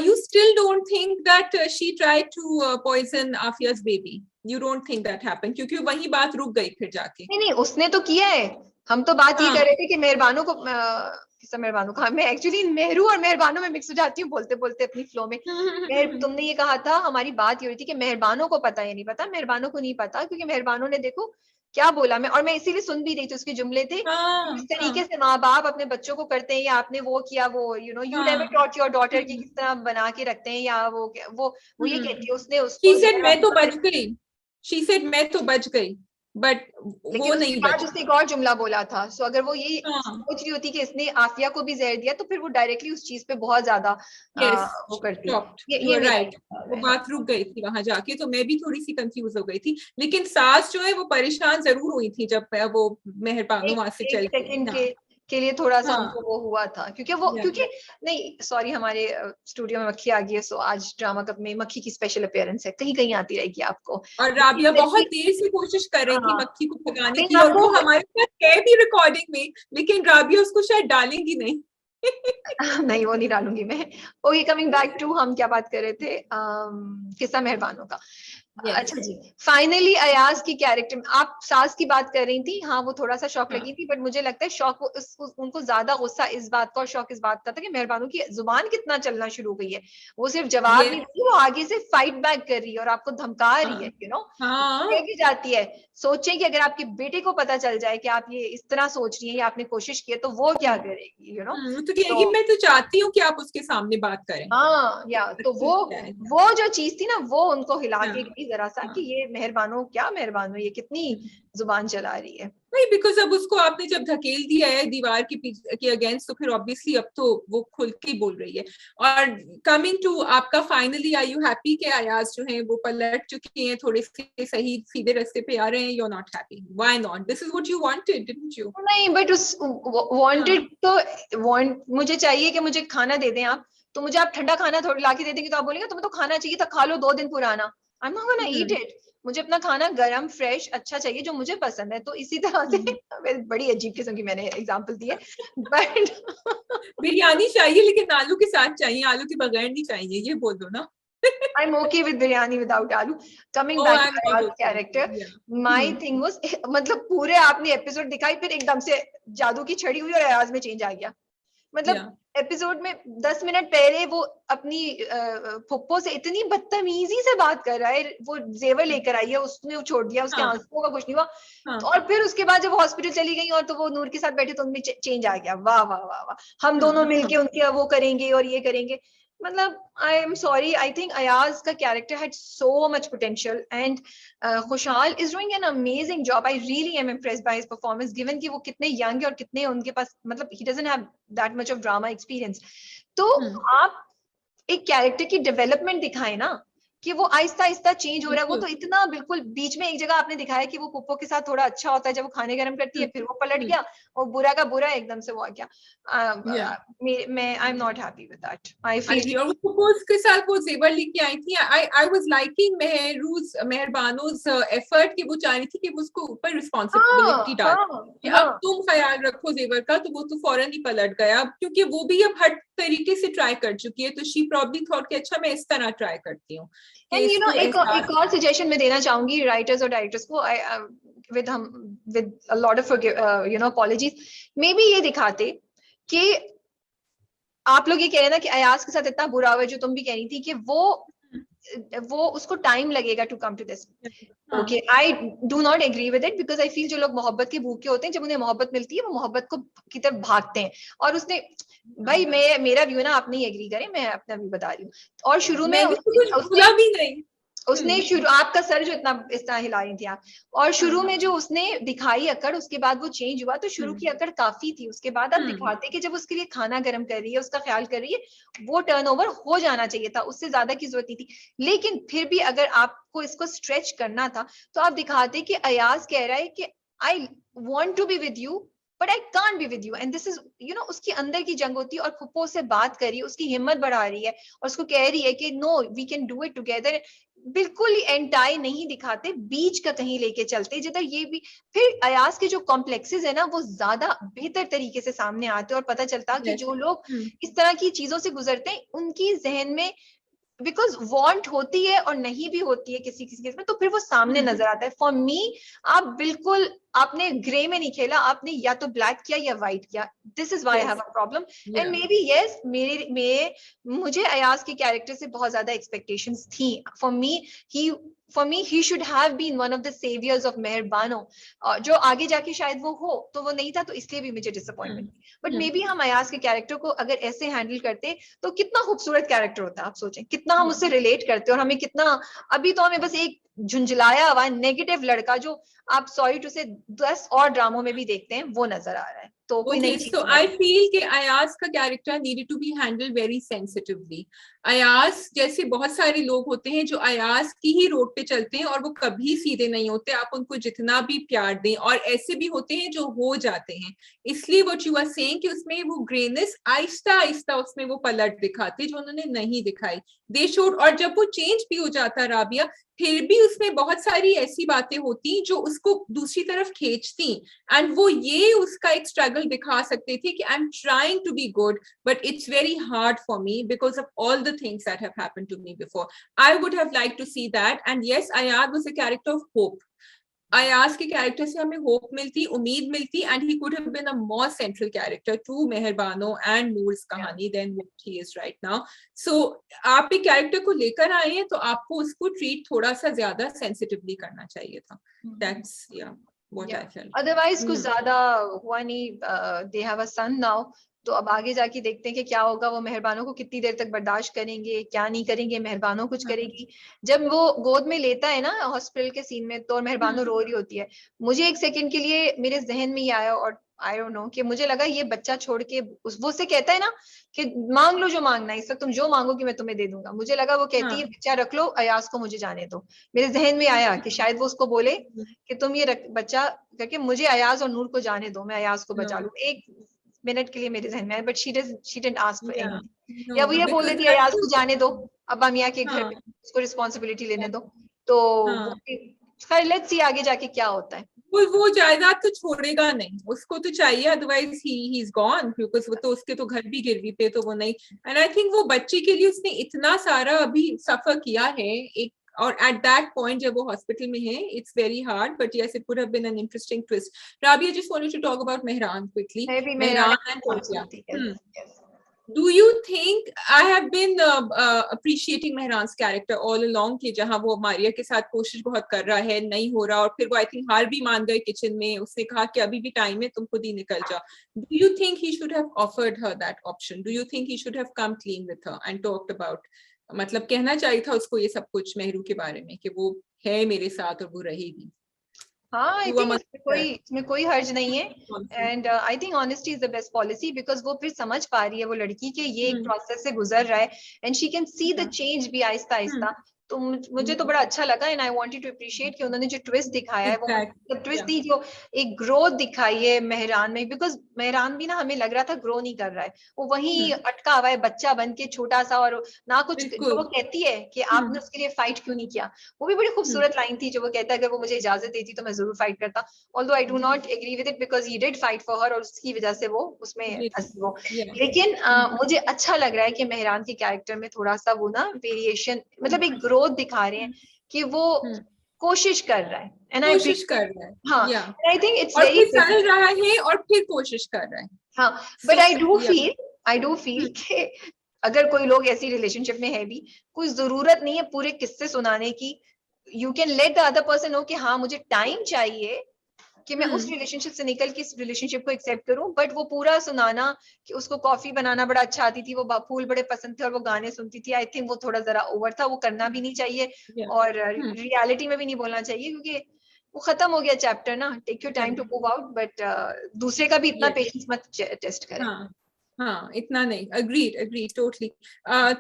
you still don't think that she tried to poison Afia's baby? You don't think that happened? क्योंकि वही बात रुक गई फिर जाके। नहीं, उसने तो किया है। हम तो बात ये कर रहे थे कि मेहरबानों को, किस्सा मेहरबानों का, मैं एक्चुअली मेहरू और मेहरबानों में मिक्स हो जाती हूँ बोलते बोलते अपनी फ्लो में। तुमने ये कहा था, हमारी बात ये हुई थी कि मेहरबानों को पता या नहीं पता, मेहरबानों को नहीं पता, क्योंकि मेहरबानों ने देखो क्या बोला। मैं इसीलिए सुन भी रही थी, उसके जुमले थे इस तरीके से माँ बाप अपने बच्चों को करते हैं, या आपने वो किया, वो you never taught your daughter की किस तरह बना के रखते हैं, या वो ये कहती है उसने उसको। She said मैं तो बच गई, she said मैं तो बच गई, बट वो नहीं बची। उसने एक और जुमला बोला था। सो अगर वो ये सोच रही होती कि इसने आफिया को भी जहर दिया, तो फिर वो डायरेक्टली उस चीज पे बहुत ज्यादा वो करती ये राइट, वो बात रुक गई थी वहां जाके। तो मैं भी थोड़ी सी कंफ्यूज हो गई थी, लेकिन सास जो है वो परेशान जरूर हुई थी जब वो मेहरबानों वहां से चल के लिए थोड़ा सा उनको वो हुआ था, क्योंकि नहीं सॉरी, हमारे स्टूडियो में मक्खी आ गई है। सो आज ड्रामा कप में मक्खी की स्पेशल अपीयरेंस है, कहीं कहीं आती रहेगी आपको। और राबिया बहुत देर से कोशिश कर रही थी मक्खी को भगाने की, और वो हमारे साथ है भी रिकॉर्डिंग में, लेकिन राबिया उसको शायद डालेंगी नहीं। नहीं, वो नहीं डालूंगी मैं। ओके, कमिंग बैक टू हम क्या बात कर रहे थे, किस्सा मेहरबानों का। अच्छा जी, फाइनली अयाज की कैरेक्टर, आप सास की बात कर रही थी, हाँ वो थोड़ा सा शौक लगी थी, बट मुझे लगता है शौक उनको ज्यादा गुस्सा इस बात का और शौक इस बात का था कि मेहरबानों की जुबान कितना चलना शुरू हो गई है, वो सिर्फ जवाब नहीं दे, वो आगे से फाइट बैक कर रही है और आपको धमका रही है, यू नो, भी जाती है। सोचें कि अगर आपके बेटे को पता चल जाए कि आप ये इस तरह सोच रही है या आपने कोशिश की है, तो वो क्या करेगी, यू नो। तो कहेगी मैं तो चाहती हूँ कि आप उसके सामने बात करें। हाँ, या तो वो जो चीज थी ना, वो उनको हिला के गई जरा सा कि ये मेहरबानो, क्या मेहरबानो, ये कितनी जुबान चला रही है। नहीं, बिकॉज अब उसको आपने जब धकेल दिया है दीवार के पीछे के अगेंस्ट, तो फिर ऑब्वियसली अब तो वो खुल के बोल रही है। और कमिंग टू आपका फाइनली, आर यू हैप्पी के अयाज जो हैं वो पलट चुके हैं, थोड़े से सही सीधे रास्ते पे आ रहे हैं? You are not happy, why not? This is what you wanted, didn't you? नहीं, बट उस वांटेड तो मुझे चाहिए कि मुझे खाना दे दें आप, तो मुझे आप ठंडा खाना थोड़ा लाके दे देंगे तो आप बोलेंगे तुम्हें तो खाना चाहिए था, खा लो 2 दिन पुराना। आई am not gonna eat it. मुझे अपना खाना गरम फ्रेश अच्छा चाहिए जो मुझे पसंद है। तो इसी तरह से बड़ी अजीब किस्म की मैंने एग्जांपल दी है, बट बिरयानी चाहिए लेकिन आलू के साथ चाहिए, आलू के बगैर नहीं चाहिए, ये बोल दो ना। I'm okay with biryani without aloo. Coming back to Ayaz character, my thing was मतलब पूरे आपने एपिसोड दिखाई, फिर एकदम से जादू की छड़ी हुई और अयाज में चेंज आ गया। मतलब एपिसोड में 10 मिनट पहले वो अपनी फुप्पो से इतनी बदतमीजी से बात कर रहा है, वो जेवर लेकर आई है, उसने छोड़ दिया, उसके आंसुओं का कुछ नहीं हुआ। और फिर उसके बाद जब हॉस्पिटल चली गई और तो वो नूर के साथ बैठे तो उनमें चेंज आ गया। वाह वाह वाह वाह, हम दोनों मिलके उनके वो करेंगे और ये करेंगे। मतलब I am sorry, I think Ayaz का character had so much potential and Khushhal is doing an amazing job. I really am impressed by his performance, given कि वो कितने यंग है और कितने उनके पास, मतलब he doesn't have that much of drama experience. तो आप एक कैरेक्टर की डेवलपमेंट दिखाए ना, कि वो आहिस्ता आहिस्ता चेंज हो रहा है। वो तो इतना बिल्कुल बीच में एक जगह आपने दिखाया कि वो पुप्पो के साथ थोड़ा अच्छा होता है जब वो खाने गर्म करती है, फिर वो पलट गया और बुरा का बुरा एकदम से वो आ गया। मैं आई am not happy with that. I feel उसके साथ वो जेवर लेके आई थी। आई वाज लाइकिंग मेहरबानोज एफर्ट कि वो चाह रही थी कि वो उसको ऊपर रिस्पॉन्सिबिलिटी डाल कि अब तुम ख्याल रखो जेवर का, तो वो तो फौरन ही पलट गया, क्योंकि वो भी अब हर तरीके से ट्राई कर चुकी है। तो शी प्रॉब्ली थॉट कि अच्छा मैं इस तरह ट्राई करती हूँ। एंड यू नो, एक और सजेशन मैं देना चाहूंगी राइटर्स और डायरेक्टर्स को, with a lot of apologies, may be ये दिखाते कि आप लोग ये कह रहे हैं ना कि अयाज के साथ इतना बुरा हुआ, जो तुम भी कह रही थी कि वो उसको टाइम लगेगा to come to this. Okay, I do not agree with it, because I feel जो लोग मोहब्बत के भूखे होते हैं, जब उन्हें मोहब्बत मिलती है वो मोहब्बत को की तरफ भागते हैं। और उसने, भाई मेरा व्यू ना, आप नहीं एग्री करें, मैं अपना व्यू बता रही हूँ। और शुरू में उसने शुरू, आपका सर जो इस तरह हिला रही थी आप, और शुरू में जो उसने दिखाई अकड़, उसके बाद वो चेंज हुआ। तो शुरू की अकड़ काफी थी, उसके बाद आप दिखाते कि जब उसके लिए खाना गर्म कर रही है, उसका ख्याल कर रही है, वो टर्नओवर हो जाना चाहिए था, उससे ज्यादा की जरूरत नहीं थी। लेकिन फिर भी अगर आपको इसको स्ट्रेच करना था तो आप दिखाते कि अयाज कह रहा है कि I want to be with you but I can't be with you, and this is उसकी अंदर की जंग होती है। और फुप्पो से बात कर रही है, उसकी हिम्मत बढ़ा रही है और उसको कह रही है कि no, we can do it together. बिल्कुल एंटाई नहीं दिखाते, बीच का कहीं लेके चलते, जिधर ये भी फिर अयाज के जो कॉम्प्लेक्सेस है ना, वो ज्यादा बेहतर तरीके से सामने आते और पता चलता कि जो लोग इस तरह की चीजों से गुजरते हैं, उनकी जहन में बिकॉज वांट होती है और नहीं भी होती है किसी किसी केस में, तो फिर वो सामने नजर आता है। फॉर मी, आप बिल्कुल, आपने ग्रे में नहीं खेला, आपने या तो ब्लैक किया या व्हाइट किया। This is why I have a problem. And may be yes, मुझे अयाज के कैरेक्टर से बहुत ज्यादा एक्सपेक्टेशंस थी। For me, he should have been one of the saviors of मेहरबानो, जो आगे जाके शायद वो हो, तो वो नहीं था, तो इसलिए भी मुझे डिसअपॉइंटमेंट। बट मे बी हम अयाज के कैरेक्टर को अगर ऐसे हैंडल करते तो कितना खूबसूरत कैरेक्टर होता। आप सोचें कितना हम उससे रिलेट करते, और हमें कितना, अभी तो हमें बस एक झुंझलाया हुआ नेगेटिव लड़का, जो आप सॉरी टू से 10 और ड्रामों में भी देखते हैं, वो नजर आ रहा है। तो कोई नई चीज। So I feel कि अयाज का character needed to be handled very sensitively. Ayaz जैसे बहुत सारे लोग होते हैं जो अयाज की ही रोड पे चलते हैं और वो कभी सीधे नहीं होते, आप उनको जितना भी प्यार दें। और ऐसे भी होते हैं जो हो जाते हैं। इसलिए what you are saying कि उसमें वो ग्रेनेस आहिस्ता आहिस्ता उसमें वो पलट दिखाते जो उन्होंने नहीं दिखाई। They showed, और जब वो चेंज भी हो जाता राबिया, फिर भी उसमें बहुत सारी ऐसी बातें होती जो उसको दूसरी तरफ खींचती, एंड वो ये उसका एक स्ट्रगल दिखा सकते थे कि I am trying to be good but it's very hard for me because of all the things that have happened to me before. I would have liked to see that. And yes, Ayad was a character of hope. Ayaz के character से हमें hope मिलती, उम्मीद मिलती, and he could have been a more central character to मेहरबानो and नूर's कहानी than what he is right now. So आप एक character को लेकर आए हैं तो आपको उसको ट्रीट थोड़ा सा ज्यादा सेंसिटिवली करना चाहिए था. That's what I felt. Otherwise कुछ ज्यादा हुआ नहीं. They have a son now. तो अब आगे जाके देखते हैं कि क्या होगा, वो मेहरबानों को कितनी देर तक बर्दाश्त करेंगे, क्या नहीं करेंगे, मेहरबानों कुछ करेगी. जब वो गोद में लेता है ना हॉस्पिटल के सीन में, तो मेहरबानों रो रही होती है. मुझे एक सेकंड के लिए मेरे जहन में ये आया, और आई डोंट नो, कि मुझे लगा ये बच्चा छोड़ के वो उससे कहता है ना कि मांग लो जो मांगना है, इस वक्त तुम जो मांगोगी मैं तुम्हें दे दूंगा. मुझे लगा वो कहती है बच्चा रख लो, अयाज को मुझे जाने दो. मेरे जहन में आया कि शायद वो उसको बोले कि तुम ये बच्चा करके मुझे अयाज और नूर को जाने दो, मैं अयाज को बचा लूं. एक मिनट के लिए मेरे जहन में आया, but she didn't ask for anything. या वो ये बोल देती है अयाज को जाने दो, अब्बा मियां के घर पे उसको रिस्पॉन्सिबिलिटी लेने दो. तो खैर लेट्स सी आगे जाके क्या होता है. वो जायदाद तो छोड़ेगा नहीं, उसको तो चाहिए, otherwise he is gone, because वो तो उसके तो घर भी गिरवी पे, तो वो नहीं. एंड आई थिंक वो बच्चे के लिए उसने इतना सारा अभी सफर किया है एक, और एट दैट पॉइंट जब वो हॉस्पिटल में है, it's very hard, but yes it could have been an interesting twist. Rabia, just wanted to talk about Mehran quickly. Mehran and Do you think I have been appreciating Mehran's character all along कि जहाँ वो मारिया के साथ कोशिश बहुत कर रहा है, नहीं हो रहा, और फिर वो आई थिंक हार भी मान गए किचन में. उसने कहा कि अभी भी टाइम है, तुम खुद ही निकल जाओ. Do you think he should have offered her that option? Do you think he should have come clean with her and talked about, मतलब कहना चाहिए था उसको ये सब कुछ मेहरू के बारे में कि वो है मेरे साथ और वो रहेगी. हाँ, आई थिंक इसमें कोई हर्ज नहीं है. And I think honesty is the best policy, because वो फिर समझ पा रही है वो लड़की के ये एक प्रोसेस से गुजर रहा है, and she can see the change भी आहिस्ता आहिस्ता. तो मुझे तो बड़ा अच्छा लगा, and I wanted to appreciate कि उन्होंने जो ट्विस्ट दिखाया है, वो ट्विस्ट थी, जो एक ग्रोथ दिखाई है मेहरान में. बिकॉज मेहरान भी ना हमें लग रहा था ग्रो नहीं कर रहा है, वो वहीं अटका हुआ है बच्चा बन के छोटा सा, और ना कुछ. जो वो कहती है कि आपने उसके लिए फाइट क्यों नहीं किया, वो भी बड़ी खूबसूरत लाइन थी, जो वो कहता है अगर वो मुझे इजाजत देती तो मैं जरूर फाइट करता. Although I do not agree with it, because he did fight for her, और उसकी वजह से वो उसमें वो. लेकिन मुझे अच्छा लग रहा है कि मेहरान के कैरेक्टर में थोड़ा सा वो ना वेरिएशन, मतलब एक ग्रोथ दिखा रहे हैं कि वो कोशिश कर रहा है. कोशिश कर रहा है. हाँ, आई थिंक इट्स वेरी चल रहा है और फिर कोशिश कर रहा है. हाँ, बट आई डू फील कि अगर कोई लोग ऐसी रिलेशनशिप में है भी, कोई जरूरत नहीं है पूरे किस्से सुनाने की. You can let the other person know कि हाँ मुझे टाइम चाहिए कि मैं उस रिलेशनशिप से निकल के इस रिलेशनशिप को एक्सेप्ट करूं. बट वो पूरा सुनाना कि उसको कॉफी बनाना बड़ा अच्छा आती थी, वो फूल बड़े पसंद थे और वो गाने सुनती थी, आई थिंक वो थोड़ा जरा ओवर था. वो करना भी नहीं चाहिए और रियलिटी में भी नहीं बोलना चाहिए, क्योंकि वो खत्म हो गया चैप्टर ना. Take your time to move out, but दूसरे का भी इतना पेशेंस मत टेस्ट करें. हाँ, इतना नहीं. Agreed totally.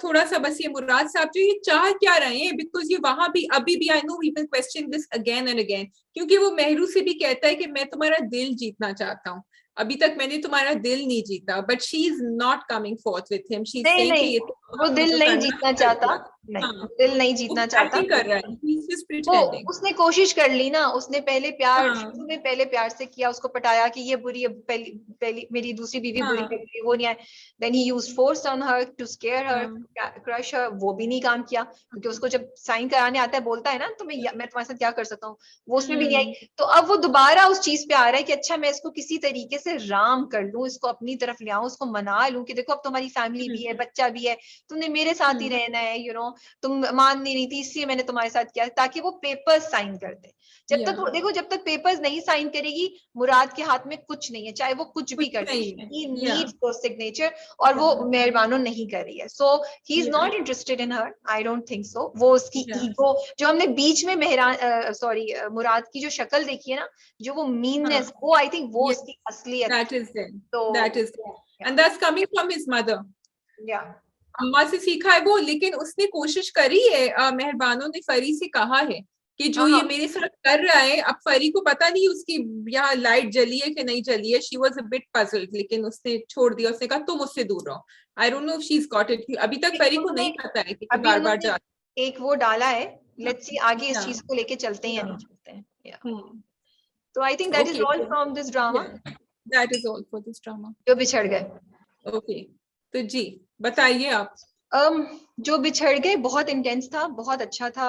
थोड़ा सा बस ये मुराद साहब जो ये चाह क्या रहे हैं, बिकॉज ये वहां भी अभी भी I know we will question this again and again, क्योंकि वो मेहरू से भी कहता है कि मैं तुम्हारा दिल जीतना चाहता हूँ, अभी तक मैंने तुम्हारा दिल नहीं जीता. But she is not coming fourth with him. She is saying कि वो दिल नहीं जीतना चाहता, दिल नहीं जीतना चाहता कर रहा है. उसने कोशिश कर ली ना, उसने पहले प्यार से किया, उसको पटाया कि ये बुरी, पहली मेरी दूसरी बीवी बुरी है, वो नहीं आए. Then he used force on her to scare her, crush her. वो भी नहीं काम किया, क्योंकि उसको जब साइन कराने आता है बोलता है ना तो मैं तुम्हारे साथ क्या कर सकता हूँ, वो उसमें भी नहीं आई. तो अब वो दोबारा उस चीज पे आ रहा है कि अच्छा मैं इसको किसी तरीके से राम कर लूं, इसको अपनी तरफ ले आऊं, उसको मना लूं कि देखो अब तुम्हारी फैमिली भी है, बच्चा भी है, तुमने मेरे साथ ही रहना है, यू नो, तुम मान नहीं रही थी इसलिए मैंने तुम्हारे साथ किया, ताकि वो पेपर्स साइन कर दे. जब तक वो देखो, जब तक पेपर्स नहीं साइन करेगी, मुराद के हाथ में कुछ नहीं है, चाहे वो कुछ भी कर दे. ही नीड्स दोस सिग्नेचर, और वो मेहरबानो नहीं कर रही है. So he is not interested in her, I don't think so. वो उसकी ईगो, जो हमने बीच में मुराद की जो शक्ल देखी है ना, जो वो मीननेस, वो आई थिंक वो उसकी असलियत. That is and that's coming from his mother. अम्मा से सीखा है वो. लेकिन उसने कोशिश करी है, मेहरबानों ने फरी से कहा है कि जो ये मेरे साथ कर रहा है, अब फरी को पता नहीं उसकी यहाँ लाइट जली है कि नहीं जली है. She was a bit puzzled, लेकिन उसने छोड़ दिया. उसने कहा तुम उससे दूर रहो. आई don't know if she is got it. अभी तक फरी को नहीं पता है कि बार-बार जा. एक वो डाला है लेट्स सी आगे इस Yeah. चीज को लेके चलते हैं या Yeah. नहीं चलते हैं. Yeah. Hmm. So I think that is Okay. all from this drama. Yeah. That is all for this drama. जो बिछड़ गए. Okay. तो जी बताइए आप. जो बिछड़ गए बहुत इंटेंस था, बहुत अच्छा था.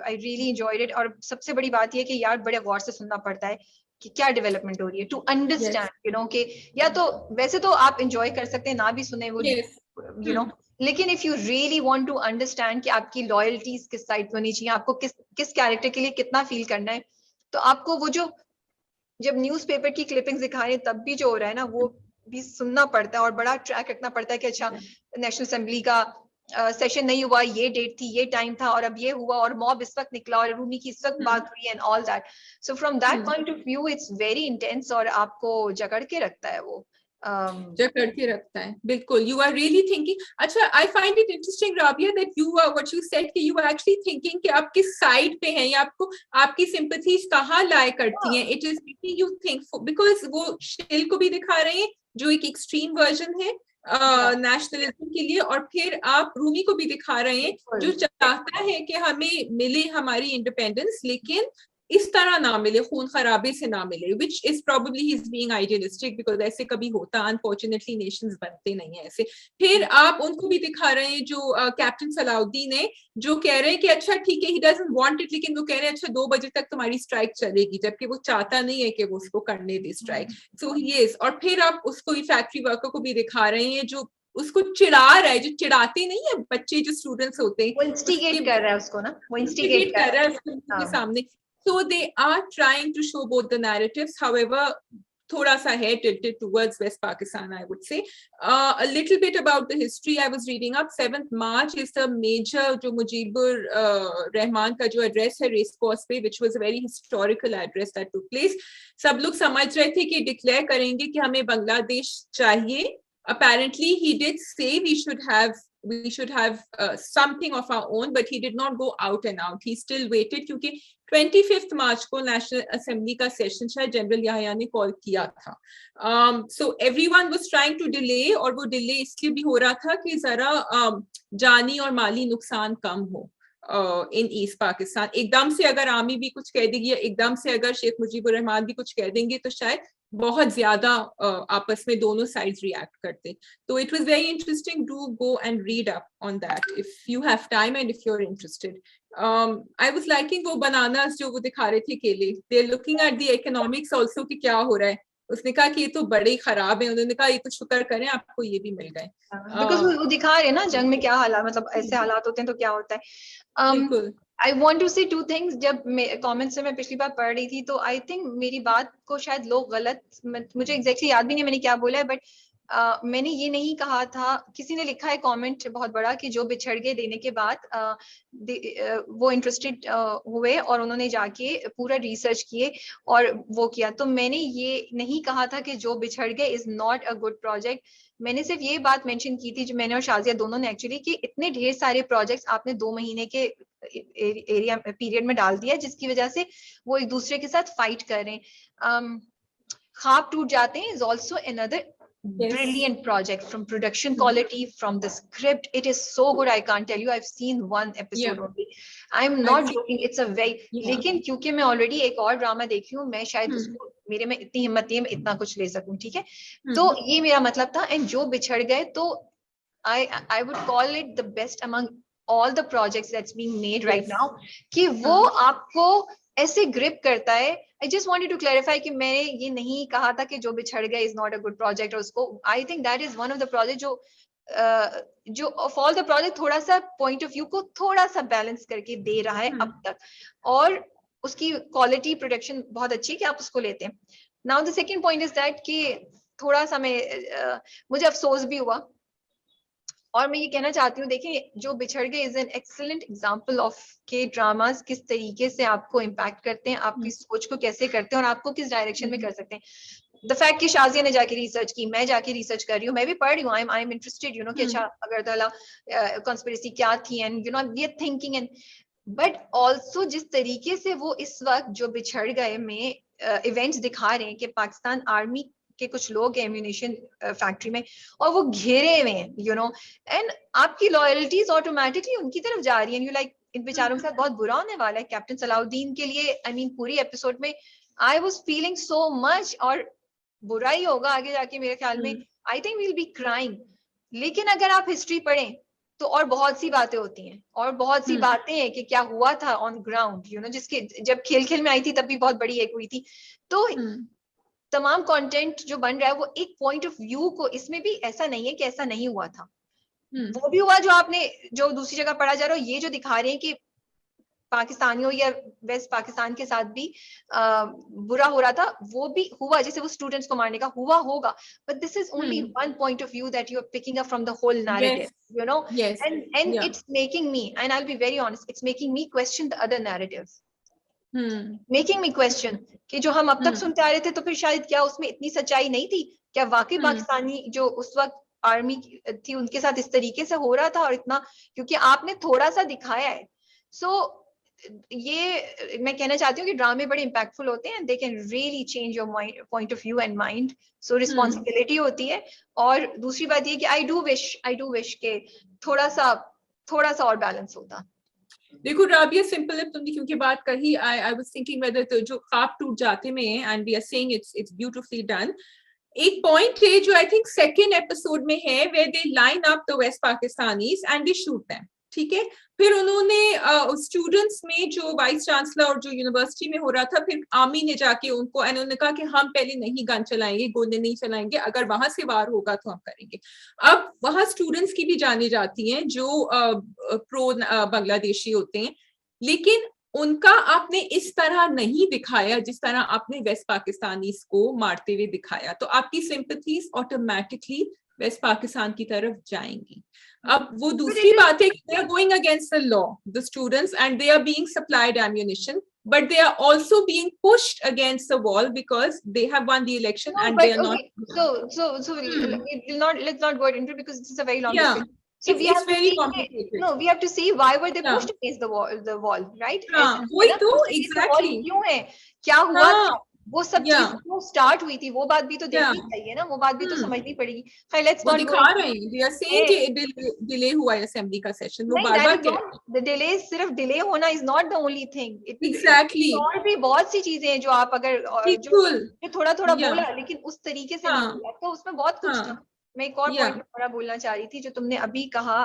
I really enjoyed it. और सबसे बड़ी बात यह कि यार बड़े गौर से सुनना पड़ता है कि क्या डेवलपमेंट हो रही है, टू अंडरस्टैंड यू नो कि या तो वैसे तो आप एंजॉय कर सकते हैं ना भी सुने वो यू नो, लेकिन if you really want to understand कि आपकी लॉयल्टीज किस साइड पे होनी चाहिए, आपको किस किस कैरेक्टर के लिए कितना फील करना है, तो आपको वो जो जब न्यूज़पेपर की क्लिपिंग्स दिखा रहे हैं तब भी जो हो रहा है ना वो भी सुनना पड़ता है और बड़ा ट्रैक रखना पड़ता है कि अच्छा नेशनल असेंबली का सेशन नहीं हुआ, ये डेट थी, ये टाइम था, और अब ये हुआ, और मॉब इस वक्त निकला, और रूमी की इस वक्त बात हुई, and all that. So from that point of view it's very intense और आपको जकड़ के रखता है वो. जकड़ के रखता है बिल्कुल. You are really thinking. अच्छा, I find it interesting Rabia that you are what you said कि यू आर एक्चुअली थिंकिंग कि आप किस साइड पे हैं या आपको आपकी सिंपैथीज कहाँ लाई करती हैं. It is making you think because वो शिल को भी दिखा रहे हैं जो एक एक्सट्रीम वर्जन है नेशनलिज्म के लिए, और फिर आप रूमी को भी दिखा रहे हैं जो चाहता है कि हमें मिले हमारी इंडिपेंडेंस, लेकिन इस तरह ना मिले, खून खराबे से ना मिले, which is probably he's being idealistic because ऐसे कभी होता, unfortunately nations बनते नहीं है ऐसे. फिर आप उनको भी दिखा रहे हैं जो कैप्टन सलाउद्दीन है जो कह रहे हैं कि अच्छा ठीक है he doesn't want it, लेकिन वो कह रहे हैं अच्छा 2 बजे तक तुम्हारी स्ट्राइक चलेगी, जबकि वो चाहता नहीं है कि वो उसको करने दे स्ट्राइक. सो yes, और फिर आप उसको फैक्ट्री वर्कर को भी दिखा रहे हैं जो उसको चिढ़ा रहा है, जो चिढ़ाते नहीं है बच्चे जो स्टूडेंट्स होते हैं, वो इंस्टिगेट कर रहा है उसको ना, वो इंस्टिगेट कर रहा है उसके सामने. So they are trying to show both the narratives. However, thoda sa hai tilted towards West Pakistan, I would say. A little bit about the history I was reading up. 7th March is the major जो मुजीबुर रहमान का जो address है race course पे, which was a very historical address that took place. सब लोग समझ रहे थे कि declare करेंगे कि हमें बांग्लादेश चाहिए. Apparently he did say we should have something of our own, but he did not go out and out. He still waited क्योंकि 25th March को नेशनल असेंबली का सेशन शायद जनरल याहिया ने कॉल किया था. So everyone was trying to delay, और वो delay इसलिए भी हो रहा था कि जरा जानी और माली नुकसान कम हो इन ईस्ट पाकिस्तान. एकदम से अगर आर्मी भी कुछ कह देगी या एकदम से अगर शेख मुजीबुर रहमान भी कुछ कह देंगे तो शायद बहुत ज्यादा आपस में दोनों साइड्स रिएक्ट करते. तो it was very interesting. Do go and read up on that if you have time and if you are interested. I was liking वो बनानास जो वो दिखा रहे थे केले. They are looking at the economics also कि क्या हो रहा है. उसने कहा कि ये तो बड़े ही खराब है, उन्होंने कहा ये तो शुक्र करें आपको ये भी मिल गए. बिकॉज वो दिखा रहे हैं ना जंग में क्या हालात, मतलब ऐसे हालात होते हैं तो क्या होता है. बिल्कुल. I want to say 2 things. जब कमेंट्स से मैं पिछली बार पढ़ रही थी तो आई थिंक मेरी बात को शायद लोग गलत, मुझे एग्जैक्टली याद भी नहीं मैंने क्या बोला है, बट मैंने ये नहीं कहा था. किसी ने लिखा है कमेंट बहुत बड़ा कि जो बिछड़ गए देने के बाद वो इंटरेस्टेड हुए और उन्होंने जाके पूरा रिसर्च किए और वो किया. तो मैंने ये नहीं कहा था कि जो बिछड़ गए is not a good project. मैंने सिर्फ ये बात मेंशन की थी जो मैंने और शाजिया दोनों ने एक्चुअली, कि इतने ढेर सारे प्रोजेक्ट्स आपने 2 महीने के एरिया पीरियड में डाल दिया जिसकी वजह से वो एक दूसरे के साथ फाइट कर रहे हैं. ख्वाब टूट जाते हैं is also another brilliant project, from production quality, from the script. It is so good, I can't tell you. I've seen 1 episode only. I'm not joking, it's a very लेकिन क्योंकि मैं ऑलरेडी एक और ड्रामा देखी हूँ, मैं शायद उसको मेरे में इतनी हिम्मत नहीं है मैं इतना कुछ ले सकूं. ठीक है, तो ये मेरा मतलब था. एंड जो बिछड़ गए तो I would call it the best among all the projects that's being made right now, कि वो आपको ऐसे ग्रिप करता है. I just wanted to clarify कि मैंने ये नहीं कहा था कि जो बिछड़ गए is not a good project. और उसको आई think that is one of the project जो ऑफ ऑल द प्रोजेक्ट थोड़ा सा पॉइंट ऑफ व्यू को थोड़ा सा बैलेंस करके दे रहा है अब तक, और उसकी क्वालिटी प्रोडक्शन बहुत अच्छी है कि आप उसको लेते हैं. Now the second point is that कि थोड़ा सा मुझे अफसोस भी हुआ और मैं ये कहना चाहती हूँ, देखिए जो बिछड़ गए is an excellent example of के ड्रामास किस तरीके से आपको इम्पैक्ट करते हैं, आपकी सोच को कैसे करते हैं और आपको किस डायरेक्शन में कर सकते हैं. द फैक्ट कि शाजिया ने जाके रिसर्च की, मैं जाके रिसर्च कर रही हूँ, मैं भी पढ़ रही हूँ, I am interested you know कि अच्छा अगरतला कॉन्स्पिरेसी क्या थी, and you know we are thinking. And but also जिस तरीके से वो इस वक्त जो बिछड़ गए में इवेंट्स दिखा रहे हैं कि पाकिस्तान आर्मी के कुछ लोग हैं एम्यूनिशन फैक्ट्री में और वो घेरे हुए हैं यू नो, एंड आपकी लॉयल्टीज ऑटोमेटिकली उनकी तरफ जा रही है. यू लाइक इन बेचारों के साथ बहुत बुरा होने वाला है। कैप्टन सलाउद्दीन के लिए आई मीन पूरी एपिसोड में I was feeling so much, और बुरा ही होगा आगे जाके मेरे ख्याल में, I think we'll be crying. लेकिन अगर आप हिस्ट्री पढ़ें तो और बहुत सी बातें होती हैं, और बहुत सी बातें हैं कि क्या हुआ था ऑन ग्राउंड, यू नो, जिसके जब खेल खेल में आई थी तब भी बहुत बड़ी एक हुई थी। तो तमाम कंटेंट जो बन रहा है वो एक पॉइंट ऑफ व्यू को, इसमें भी ऐसा नहीं है कि ऐसा नहीं हुआ था, वो भी हुआ जो आपने जो दूसरी जगह पढ़ा जा रहा हो, ये जो दिखा रहे हैं कि पाकिस्तानियों या वेस्ट पाकिस्तान के साथ भी बुरा हो रहा था, वो भी हुआ, जैसे वो स्टूडेंट्स को मारने का हुआ होगा, but this is only one point of view that you are picking up from the whole narrative, you know, and it's making me, and I will be very honest, it's making me question the other narratives, making me question कि जो हम अब तक सुनते आ रहे थे, तो फिर शायद क्या उसमें इतनी सच्चाई नहीं थी, क्या वाकई पाकिस्तानी जो उस वक्त आर्मी थी उनके साथ इस तरीके से हो रहा था, और इतना, क्योंकि आपने थोड़ा सा दिखाया है। सो ये मैं कहना चाहती हूँ कि ड्रामे बड़े इम्पैक्टफुल होते हैं, they can really change your point of view and mind, so responsibility होती है। और दूसरी बात ये कि आई डू विश के थोड़ा सा और बैलेंस होता। देखो राबिया, सिंपल है, तुमने क्योंकि बात कही, आई वाज थिंकिंग वेदर तो जो ख्वाब टूट जाते में है, and we are saying it's beautifully done. एक पॉइंट है जो आई थिंक सेकंड एपिसोड में है, where they line up the west Pakistanis and they shoot them, ठीक है। फिर उन्होंने स्टूडेंट्स में जो वाइस चांसलर और जो यूनिवर्सिटी में हो रहा था, फिर आर्मी ने जाके उनको, उन्होंने कहा कि हम पहले नहीं गन चलाएंगे, गोले नहीं चलाएंगे, अगर वहां से वार होगा तो हम करेंगे। अब वहां स्टूडेंट्स की भी जाने जाती हैं जो प्रो बांग्लादेशी होते हैं, लेकिन उनका आपने इस तरह नहीं दिखाया जिस तरह आपने वेस्ट पाकिस्तानी को मारते हुए दिखाया, तो आपकी सिंपैथीज ऑटोमेटिकली वेस्ट पाकिस्तान की तरफ जाएंगी। अब वो दूसरी बात है कि they are going against the law, the students, and they are being supplied ammunition, but they are also being pushed against the wall because they have won the election, and they are not. So let's not go into it because this is a very long discussion. So it's very complicated. No, we have to see why were they pushed against the wall, right? वही तो exactly. क्यों है, क्या हुआ था, वो सब चीज वो स्टार्ट हुई थी, वो बात भी तो देखनी चाहिए ना, वो बात भी तो समझनी पड़ेगी। खैर, लेट्स नॉट दिखा रहे हैं, they are saying कि डिले हुआ है असेंबली का सेशन, वो बार-बार कह रहे हैं। The delay, सिर्फ डिले होना is not the only thing. Exactly. और भी बहुत सी चीजें हैं जो आप अगर जो थोड़ा बोला, लेकिन उस तरीके से नहीं बोला, तो उसमें बहुत कुछ था। मैं एक और पॉइंट थोड़ा बोलना चाह रही थी जो तुमने अभी कहा,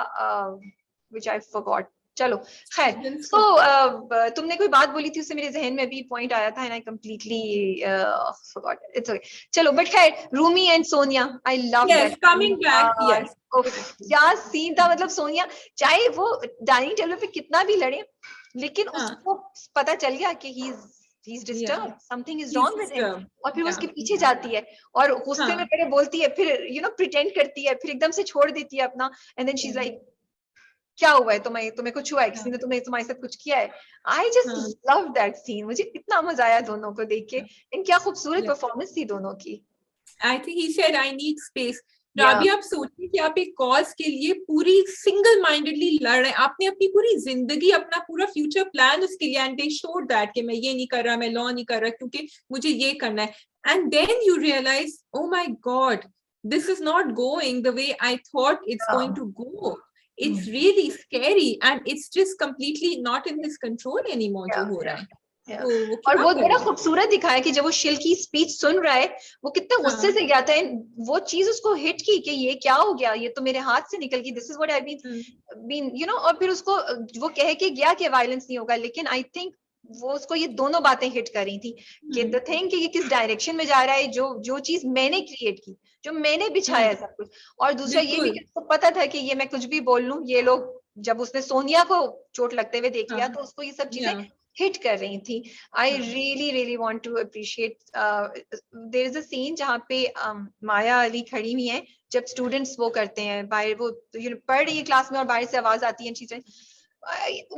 which I forgot. चलो खैर, तो तुमने कोई बात बोली थी, उससे मेरे जहन में अभी पॉइंट आया था, and I completely forgot, it's okay. चलो, बट खैर, Rumi and Sonia, I love that coming back. Yes, क्या सीन था, मतलब सोनिया चाहे वो डाइनिंग टेबल पे कितना भी लड़े, लेकिन उसको पता चल गया कि he's disturbed, something is wrong with him, और फिर उसके पीछे जाती है और गुस्से में पहले बोलती है, फिर प्रिटेंड करती है, फिर एकदम से छोड़ देती है अपना, and then she is like, क्या हुआ है तुम्हें कुछ हुआ है, किसी ने तुम्हारे साथ कुछ किया है। I just love that scene, मुझे इतना मजा आया दोनों को देख के, एंड क्या खूबसूरत परफॉर्मेंस थी दोनों की। I think he said I need space. Rabi, आप सोचिए कि आप एक कॉज के लिए पूरी सिंगल माइंडेडली लड़ रहे हैं, आपने अपनी पूरी जिंदगी, अपना पूरा फ्यूचर प्लान उसके लिए, एंड दे शोड दैट कि मैं ये नहीं कर रहा, मैं लॉ नहीं कर रहा क्योंकि मुझे ये करना है, and then you realise, oh my god, this is not going the way I thought it's going to go. It's really scary, and it's just completely not in his control anymore जो हो रहा है। और वो बड़ा खूबसूरत दिखाया कि जब वो शिल की स्पीच सुन रहा है, वो कितने गुस्से से गया था, वो चीज उसको हिट की कि ये क्या हो गया, ये तो मेरे हाथ से निकल गई, this is what I been you know, और फिर उसको वो कह के गया कि वायलेंस नहीं होगा, लेकिन आई थिंक वो उसको ये दोनों बातें हिट कर रही थी कि द थिंग कि ये किस डायरेक्शन में जा रहा है, जो चीज मैंने क्रिएट की, जो मैंने बिछाया है सब कुछ, और दूसरा ये भी कि उसको पता था कि ये मैं कुछ भी बोल लूं, ये लोग, जब उसने सोनिया को चोट लगते हुए देख लिया, तो उसको ये सब चीजें हिट कर रही थी। I really want to appreciate, there is a scene जहाँ पे माया अली खड़ी हुई है, जब स्टूडेंट्स वो करते हैं, बाहर वो पढ़ रही है क्लास में और बाहर से आवाज आती है चीजें,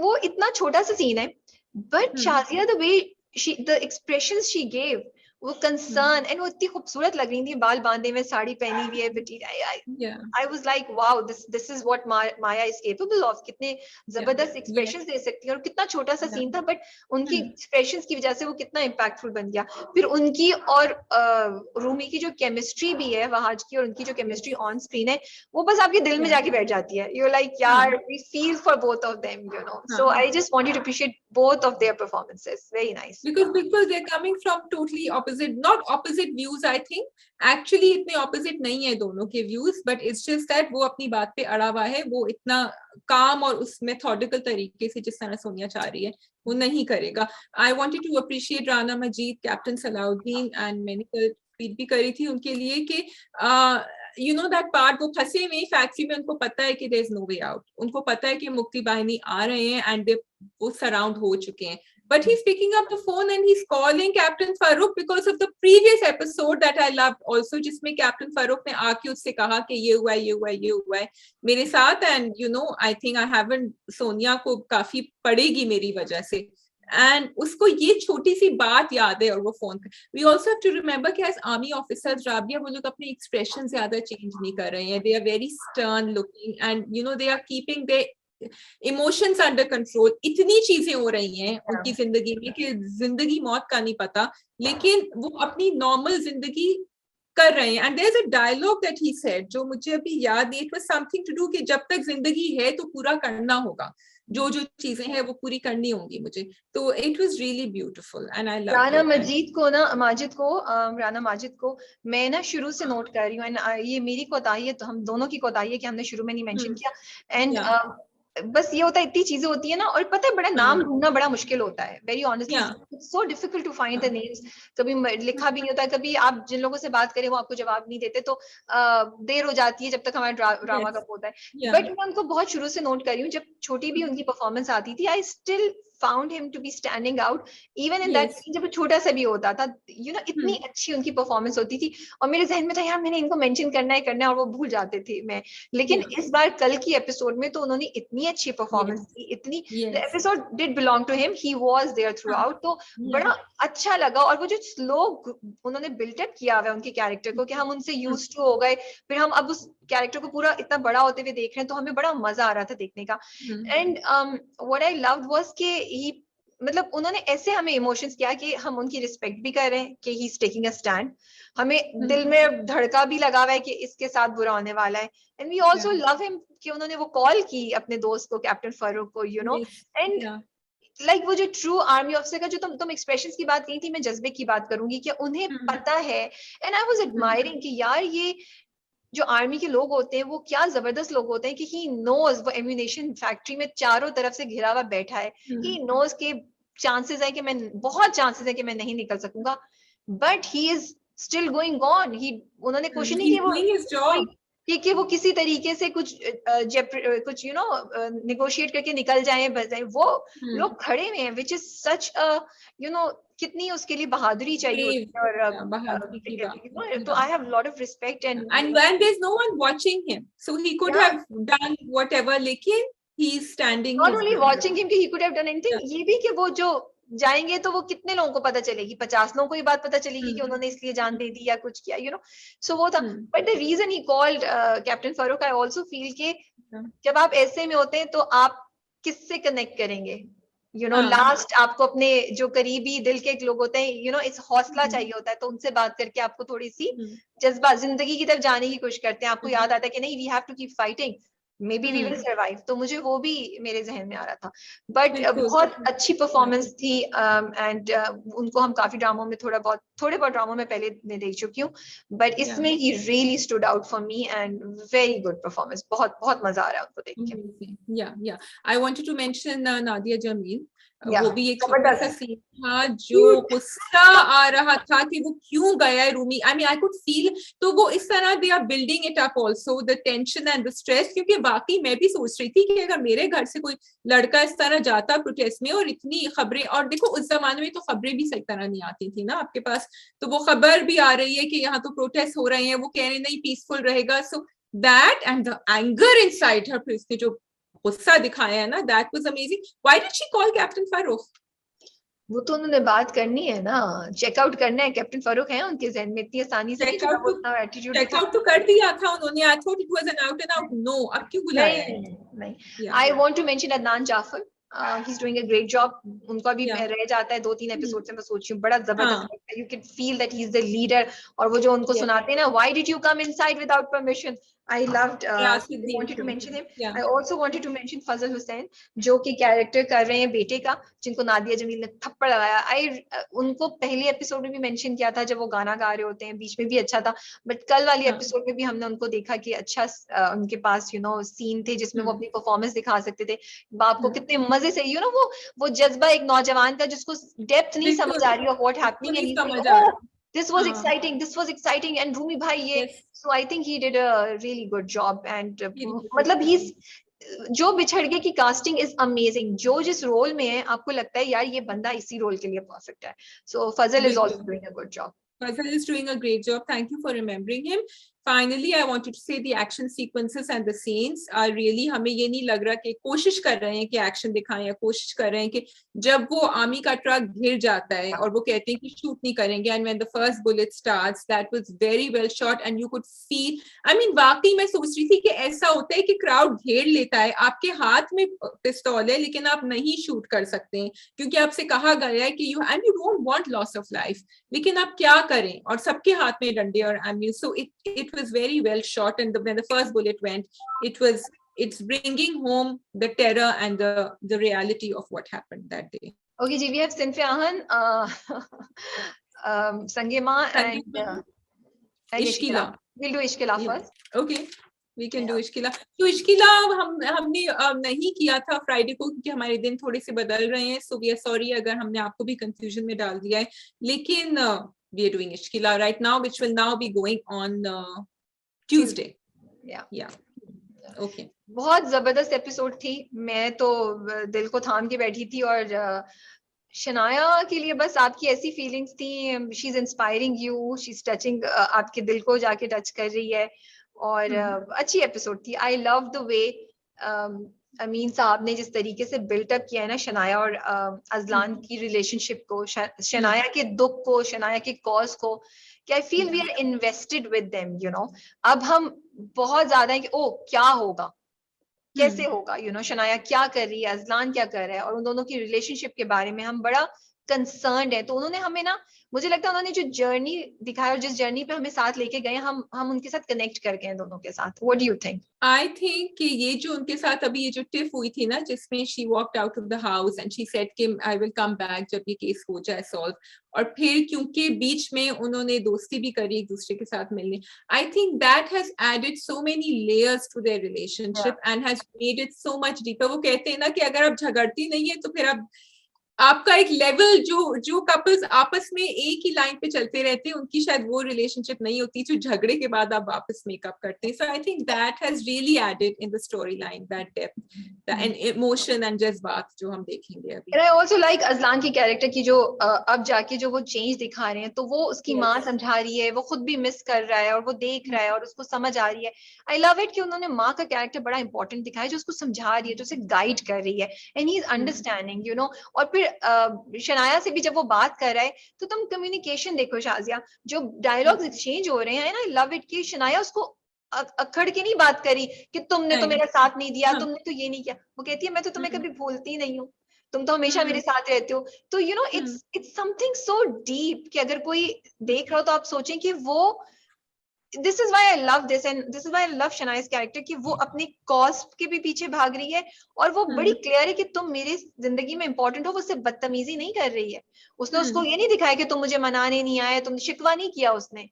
वो इतना छोटा सा सीन है, but Shazia the way the expressions she gave, वो कंसर्न, एंड वो इतनी खूबसूरत लग रही थी, बाल बांधे में, साड़ी पहनी हुई है बेटी। I was like wow, this is what Maya is capable of. कितने जबरदस्त एक्सप्रेशंस दे सकती है, और कितना छोटा सा सीन था बट उनकी एक्सप्रेशंस की वजह से वो कितना इम्पैक्टफुल बन गया। फिर उनकी और रूमी की जो केमिस्ट्री भी है, वहाज की और उनकी जो केमिस्ट्री ऑन स्क्रीन है, वो बस आपके दिल में जाके बैठ जाती है। यू लाइक यार, we feel for both of them, you know. So I just want you to appreciate both of their performances. Very nice. Because they're coming from totally opposite, not opposite views, I think. Actually इतने opposite नहीं है दोनों के views, but it's just that वो अपनी बात पे अड़ा हुआ है, वो इतना काम और उस methodical तरीके से जिस तरह सोनिया चाह रही है वो नहीं करेगा. I wanted to appreciate Rana Majeed, captain Salahuddin, and मैंने कल ट्वीट भी करी थी उनके लिए कि you know that part, वो फंसे हुए फैक्ट्री में, उनको पता है कि there is no way out, उनको पता है कि मुक्ति बाहिनी आ रहे हैं and वो सराउंड हो चुके हैं. But he's picking up the phone and he's calling Captain Farooq because of the previous episode that I loved also, जिसमें Captain Farooq ने आके उससे कहा कि ये हुआ है, ये हुआ है, ये हुआ है मेरे साथ, and you know I think I haven't, Sonia को काफी पड़ेगी मेरी वजह से, and उसको ये छोटी सी बात याद है और वो फोन कर. We also have to remember कि as army officers, राबिया, वो लोग अपने expression ज्यादा change नहीं कर रहे हैं. They are very stern looking and you know they are keeping their emotions under control. इतनी चीजें हो रही हैं उनकी जिंदगी में कि जिंदगी मौत का नहीं पता, लेकिन वो अपनी नॉर्मल जिंदगी कर रहे हैं. And there is a dialogue that he said जो मुझे अभी याद नहीं, it was something to do कि जब तक जिंदगी है तो पूरा करना होगा, जो जो चीजें हैं वो पूरी करनी होंगी मुझे. तो it was really beautiful and I love Rana Majeed को ना, राना माजिद को मैं ना शुरू से नोट कर रही हूँ, एंड ये मेरी कोताही है, तो हम दोनों की कोताही है कि हमने शुरू में नहीं मेंशन किया. एंड बस ये होता है, इतनी चीजें होती है ना, और पता है बड़ा नाम ढूंढना बड़ा मुश्किल होता है. Very honestly it's so difficult to find the names. कभी लिखा भी नहीं होता, कभी आप जिन लोगों से बात करें वो आपको जवाब नहीं देते, तो देर हो जाती है जब तक हमारा ड्रामा कब होता है. बट मैं उनको बहुत शुरू से नोट कर रही हूँ. जब छोटी भी उनकी परफॉर्मेंस आती थी, I still found him to be standing out even in that scene, जब वो छोटा सा भी होता था, you know, इतनी अच्छी उनकी परफॉर्मेंस होती थी. और मेरे जहन में था यार मैंने इनको मेंशन करना है, और वो भूल जाते थे मैं. लेकिन इस बार कल की एपिसोड में तो उन्होंने इतनी अच्छी परफॉर्मेंस दी, इतनी, the episode did belong to him, he was there throughout. तो बड़ा अच्छा लगा. और वो जो स्लो उन्होंने बिल्टअप किया हुआ है उनके कैरेक्टर को, कि हम उनसे यूज्ड टू हो गए, फिर हम अब उस कैरेक्टर को पूरा इतना बड़ा होते हुए देख रहे हैं, तो हमें बड़ा मजा आ रहा था देखने का. And what I loved was कि ही, मतलब उन्होंने ऐसे हमें इमोशंस किया कि हम उनकी रिस्पेक्ट भी कर रहे हैं कि he is taking a stand. हमें दिल में धड़का भी लगा हुआ है कि इसके साथ बुरा होने वाला है. And we also love him कि उन्होंने वो कॉल की अपने दोस्त को, कैप्टन फारूक को, यू नो. एंड लाइक वो जो ट्रू आर्मी ऑफिसर का जो तुम एक्सप्रेशंस की बात की थी, मैं जज्बे की बात करूंगी कि उन्हें पता है. एंड आई वाज एडमायरिंग कि यार ये जो आर्मी के लोग होते हैं वो क्या जबरदस्त लोग होते हैं कि ही नोज, वो एम्यूनेशन फैक्ट्री में चारों तरफ से घिरा हुआ बैठा है, ही नोज के चांसेस है कि मैं, बहुत चांसेस है कि मैं नहीं निकल सकूंगा, but he is still going on. He, उन्होंने कोशिश नहीं की कि वो किसी तरीके से कुछ यू नो निगोशिएट करके निकल जाएं, बस जाए. वो लोग खड़े हुए हैं, which is such you know, कितनी उसके लिए बहादुरी चाहिए. और तो I have lot of respect. And when there's no one watching him, so he could have done whatever, लेकिन he is standing, not only watching him कि he could have done anything, ये भी कि वो जो जाएंगे तो वो कितने लोगों को पता चलेगी, 50 लोगों को ये बात पता चलेगी कि उन्होंने इसलिए जान दे दी या कुछ किया, यू नो. सो वो था. But the reason he called captain Farooq, I also feel कि जब आप ऐसे में होते हैं तो आप किससे कनेक्ट करेंगे, यू नो. लास्ट आपको अपने जो करीबी दिल के लोग होते हैं, यू नो, इस हौसला चाहिए होता है, तो उनसे बात करके आपको थोड़ी सी जज्बा जिंदगी की तरफ जाने की कोशिश करते हैं. आपको याद आता है कि नहीं, we have to keep fighting, maybe we will survive. तो मुझे वो भी मेरे जहन में आ रहा था. बट बहुत अच्छी परफॉर्मेंस थी. एंड उनको हम काफी ड्रामों में थोड़े बहुत ड्रामों में पहले मैं देख चुकी हूँ, बट इसमें he really stood out for me, and very good performance. बहुत बहुत मजा आ रहा है उनको देख के. I wanted to mention Nadia Jamil. वो भी एक छोटा सा सीन था जो गुस्सा आ रहा था कि वो क्यों गया है Rumi. I mean I could feel. तो वो इस तरह they are building it up also, the tension and the stress. क्योंकि बाकी मैं भी सोच रही थी कि अगर मेरे घर से कोई लड़का इस तरह जाता प्रोटेस्ट में, और इतनी खबरें, और देखो उस जमाने में तो खबरें भी सही तरह नहीं आती थी ना आपके पास, तो वो खबर भी आ रही है कि यहाँ तो प्रोटेस्ट हो रहे हैं, वो कह रहे नहीं पीसफुल रहेगा. So that and the anger inside her, फिर उसके जो गुस्सा दिखाया है ना, that was amazing. Why did she call Captain Farooq? वो तो उन्होंने बात करनी है ना, चेकआउट करना है, कैप्टन फारूक है उनके जहन में, इतनी आसानी से नहीं चेकआउट वो तो इतना एटीट्यूड चेकआउट तो कर दिया था उन्होंने। I thought it was an out and out no, अब क्यों बुलाया है? नहीं। या I want to mention Adnan Jaffar, he is doing a great job. उनका भी या रह जाता है 2-3 एपिसोड से, मैं सोच रही हूँ बड़ा जबरदस्त हाँ लगता है, you can feel that he is the leader. और वो जो उनको या सुनाते हैं ना, why did you come inside without permission, I loved, या wanted to mention him. या I also wanted to mention फजल हुसैन, जो कि कैरेक्टर कर रहे हैं बेटे का, जिनको नादिया जमील ने थप्पड़ लगाया। उनको पहले एपिसोड में भी मेंशन किया था जब वो गाना गा रहे होते हैं, बीच में भी अच्छा था, बट कल वाली हाँ एपिसोड में भी हमने उनको देखा कि अच्छा उनके पास सीन थे जिसमें वो अपनी परफॉर्मेंस दिखा सकते थे। बाप को कितने मजे से वो जज्बा एक नौजवान का, जिसको डेप्थ नहीं समझ बिल्कुल आ रही ऑफ व्हाट बिल्कुल हैपनिंग, एंड नहीं ही समझ सेइंग, आ ओह रहा। हाँ this was exciting, and Rumi भाई ये। Yes so I think he did a really good job, and very मतलब ही, जो बिछड़गे की कास्टिंग इज अमेजिंग, जो जिस रोल में है आपको लगता है यार ये बंदा इसी रोल के लिए परफेक्ट है। सो फजल इज बिल्कुल। Also doing a good job. Fazal is doing a great job. Thank you for remembering him. Finally, I wanted to say the action sequences and the scenes are really, हमें ये नहीं लग रहा कि कोशिश कर रहे हैं कि एक्शन दिखाएं, या कोशिश कर रहे हैं कि जब वो आर्मी का ट्रक घिर जाता है और वो कहते हैं कि शूट नहीं करेंगे, and when the first bullet starts, that was very well shot and you could feel, I mean वाकई मैं सोच रही थी कि ऐसा होता है कि क्राउड घेर लेता है, आपके हाथ में पिस्तौल है लेकिन आप नहीं शूट कर सकते हैं क्योंकि आपसे कहा गया है कि you don't want loss of life, लेकिन आप क्या करें, और सबके हाथ में डंडे और amuse. So it was very well shot, and when the first bullet went, it's bringing home the terror and the reality of what happened that day. Okay जी, we have Sinfia Ahan, Sangema and Ishkila. We'll do Ishkila first. Okay, we can do Ishkila. तो Ishkila हमने नहीं किया था Friday को क्योंकि हमारे दिन थोड़े से बदल रहे हैं, so we are sorry अगर हमने आपको भी कंफ्यूजन में डाल दिया है, लेकिन we are doing Ishkila right now, which will now be going on Tuesday. Yeah. Okay. बहुत जबरदस्त एपिसोड थी, मैं तो दिल को थाम के बैठी थी, और शनाया के लिए बस आपकी ऐसी फीलिंग्स थी, she is inspiring you, she is touching, आपके दिल को जाके टच कर रही है, और अच्छी एपिसोड थी। आई लव द वे अमीन साहब ने जिस तरीके से बिल्टअप किया है ना शनाया और अजलान की रिलेशनशिप को, शनाया के दुख को, शनाया के कॉज को, कि I feel we are invested with them, अब हम बहुत ज्यादा है कि ओ क्या होगा, कैसे होगा, शनाया क्या कर रही है, अजलान क्या कर रहा है, और उन दोनों की रिलेशनशिप के बारे में हम बड़ा कंसर्न्ड है। तो उन्होंने हमें ना, मुझे लगता है उन्होंने जो जर्नी दिखाया और जिस जर्नी पे हमें साथ लेके गए, हम उनके साथ कनेक्ट कर गए दोनों के साथ। What do you think? I think कि ये जो उनके साथ अभी ये जो टिफ हुई थी ना, जिसमें she walked out of the house and she said कि आई विल कम बैक जब ये केस हो जाए सॉल्व, और फिर क्योंकि बीच में उन्होंने दोस्ती भी करी एक दूसरे के साथ मिलने, I think that has added so many layers to their relationship and has made it so much deeper. वो कहते हैं ना कि अगर आप झगड़ती नहीं है तो फिर आपका एक लेवल, जो कपल्स आपस में एक ही लाइन पे चलते रहते हैं उनकी शायद वो रिलेशनशिप नहीं होती जो झगड़े के बाद आप वापस मेकअप करते हैं। So I think that has really added in the storyline that depth and emotion and जज्बात जो हम देखेंगे अभी। And I also like Ajlan की कैरेक्टर की जो अब जाके जो वो चेंज दिखा रहे हैं, तो वो उसकी माँ समझा रही है, वो खुद भी मिस कर रहा है और वो देख रहा है और उसको समझ आ रही है। आई लव इट कि उन्होंने माँ का कैरेक्टर बड़ा इंपॉर्टेंट दिखाया, जो उसको समझा रही है, जो उसे गाइड कर रही है, एंड ही इज अंडरस्टैंडिंग, और फिर शनाया से भी जब वो बात कर रहा है, तो तुम कम्युनिकेशन देखो शाजिया, जो डायलॉग्स एक्सचेंज हो रहे हैं, आई लव इट कि शनाया उसको अखड़ के नहीं बात करी कि तुमने तो मेरा साथ नहीं दिया, तुमने तो ये नहीं किया। वो कहती है मैं तो तुम्हें कभी भूलती नहीं हूँ, तुम तो हमेशा मेरे साथ रहते हो। तो इट्स समथिंग सो डीप कि अगर कोई देख रहा हो तो आप सोचें कि वो, this is why I love this, and this is why I love Shanaya's character, कि वो अपने कॉज के भी पीछे भाग रही है, और वो बड़ी क्लियर है कि तुम मेरी जिंदगी में इंपॉर्टेंट हो। वो उससे बदतमीजी नहीं कर रही है, उसने उसको ये नहीं दिखाया कि तुम मुझे मनाने नहीं आए, तुमने शिकवा नहीं किया उसने,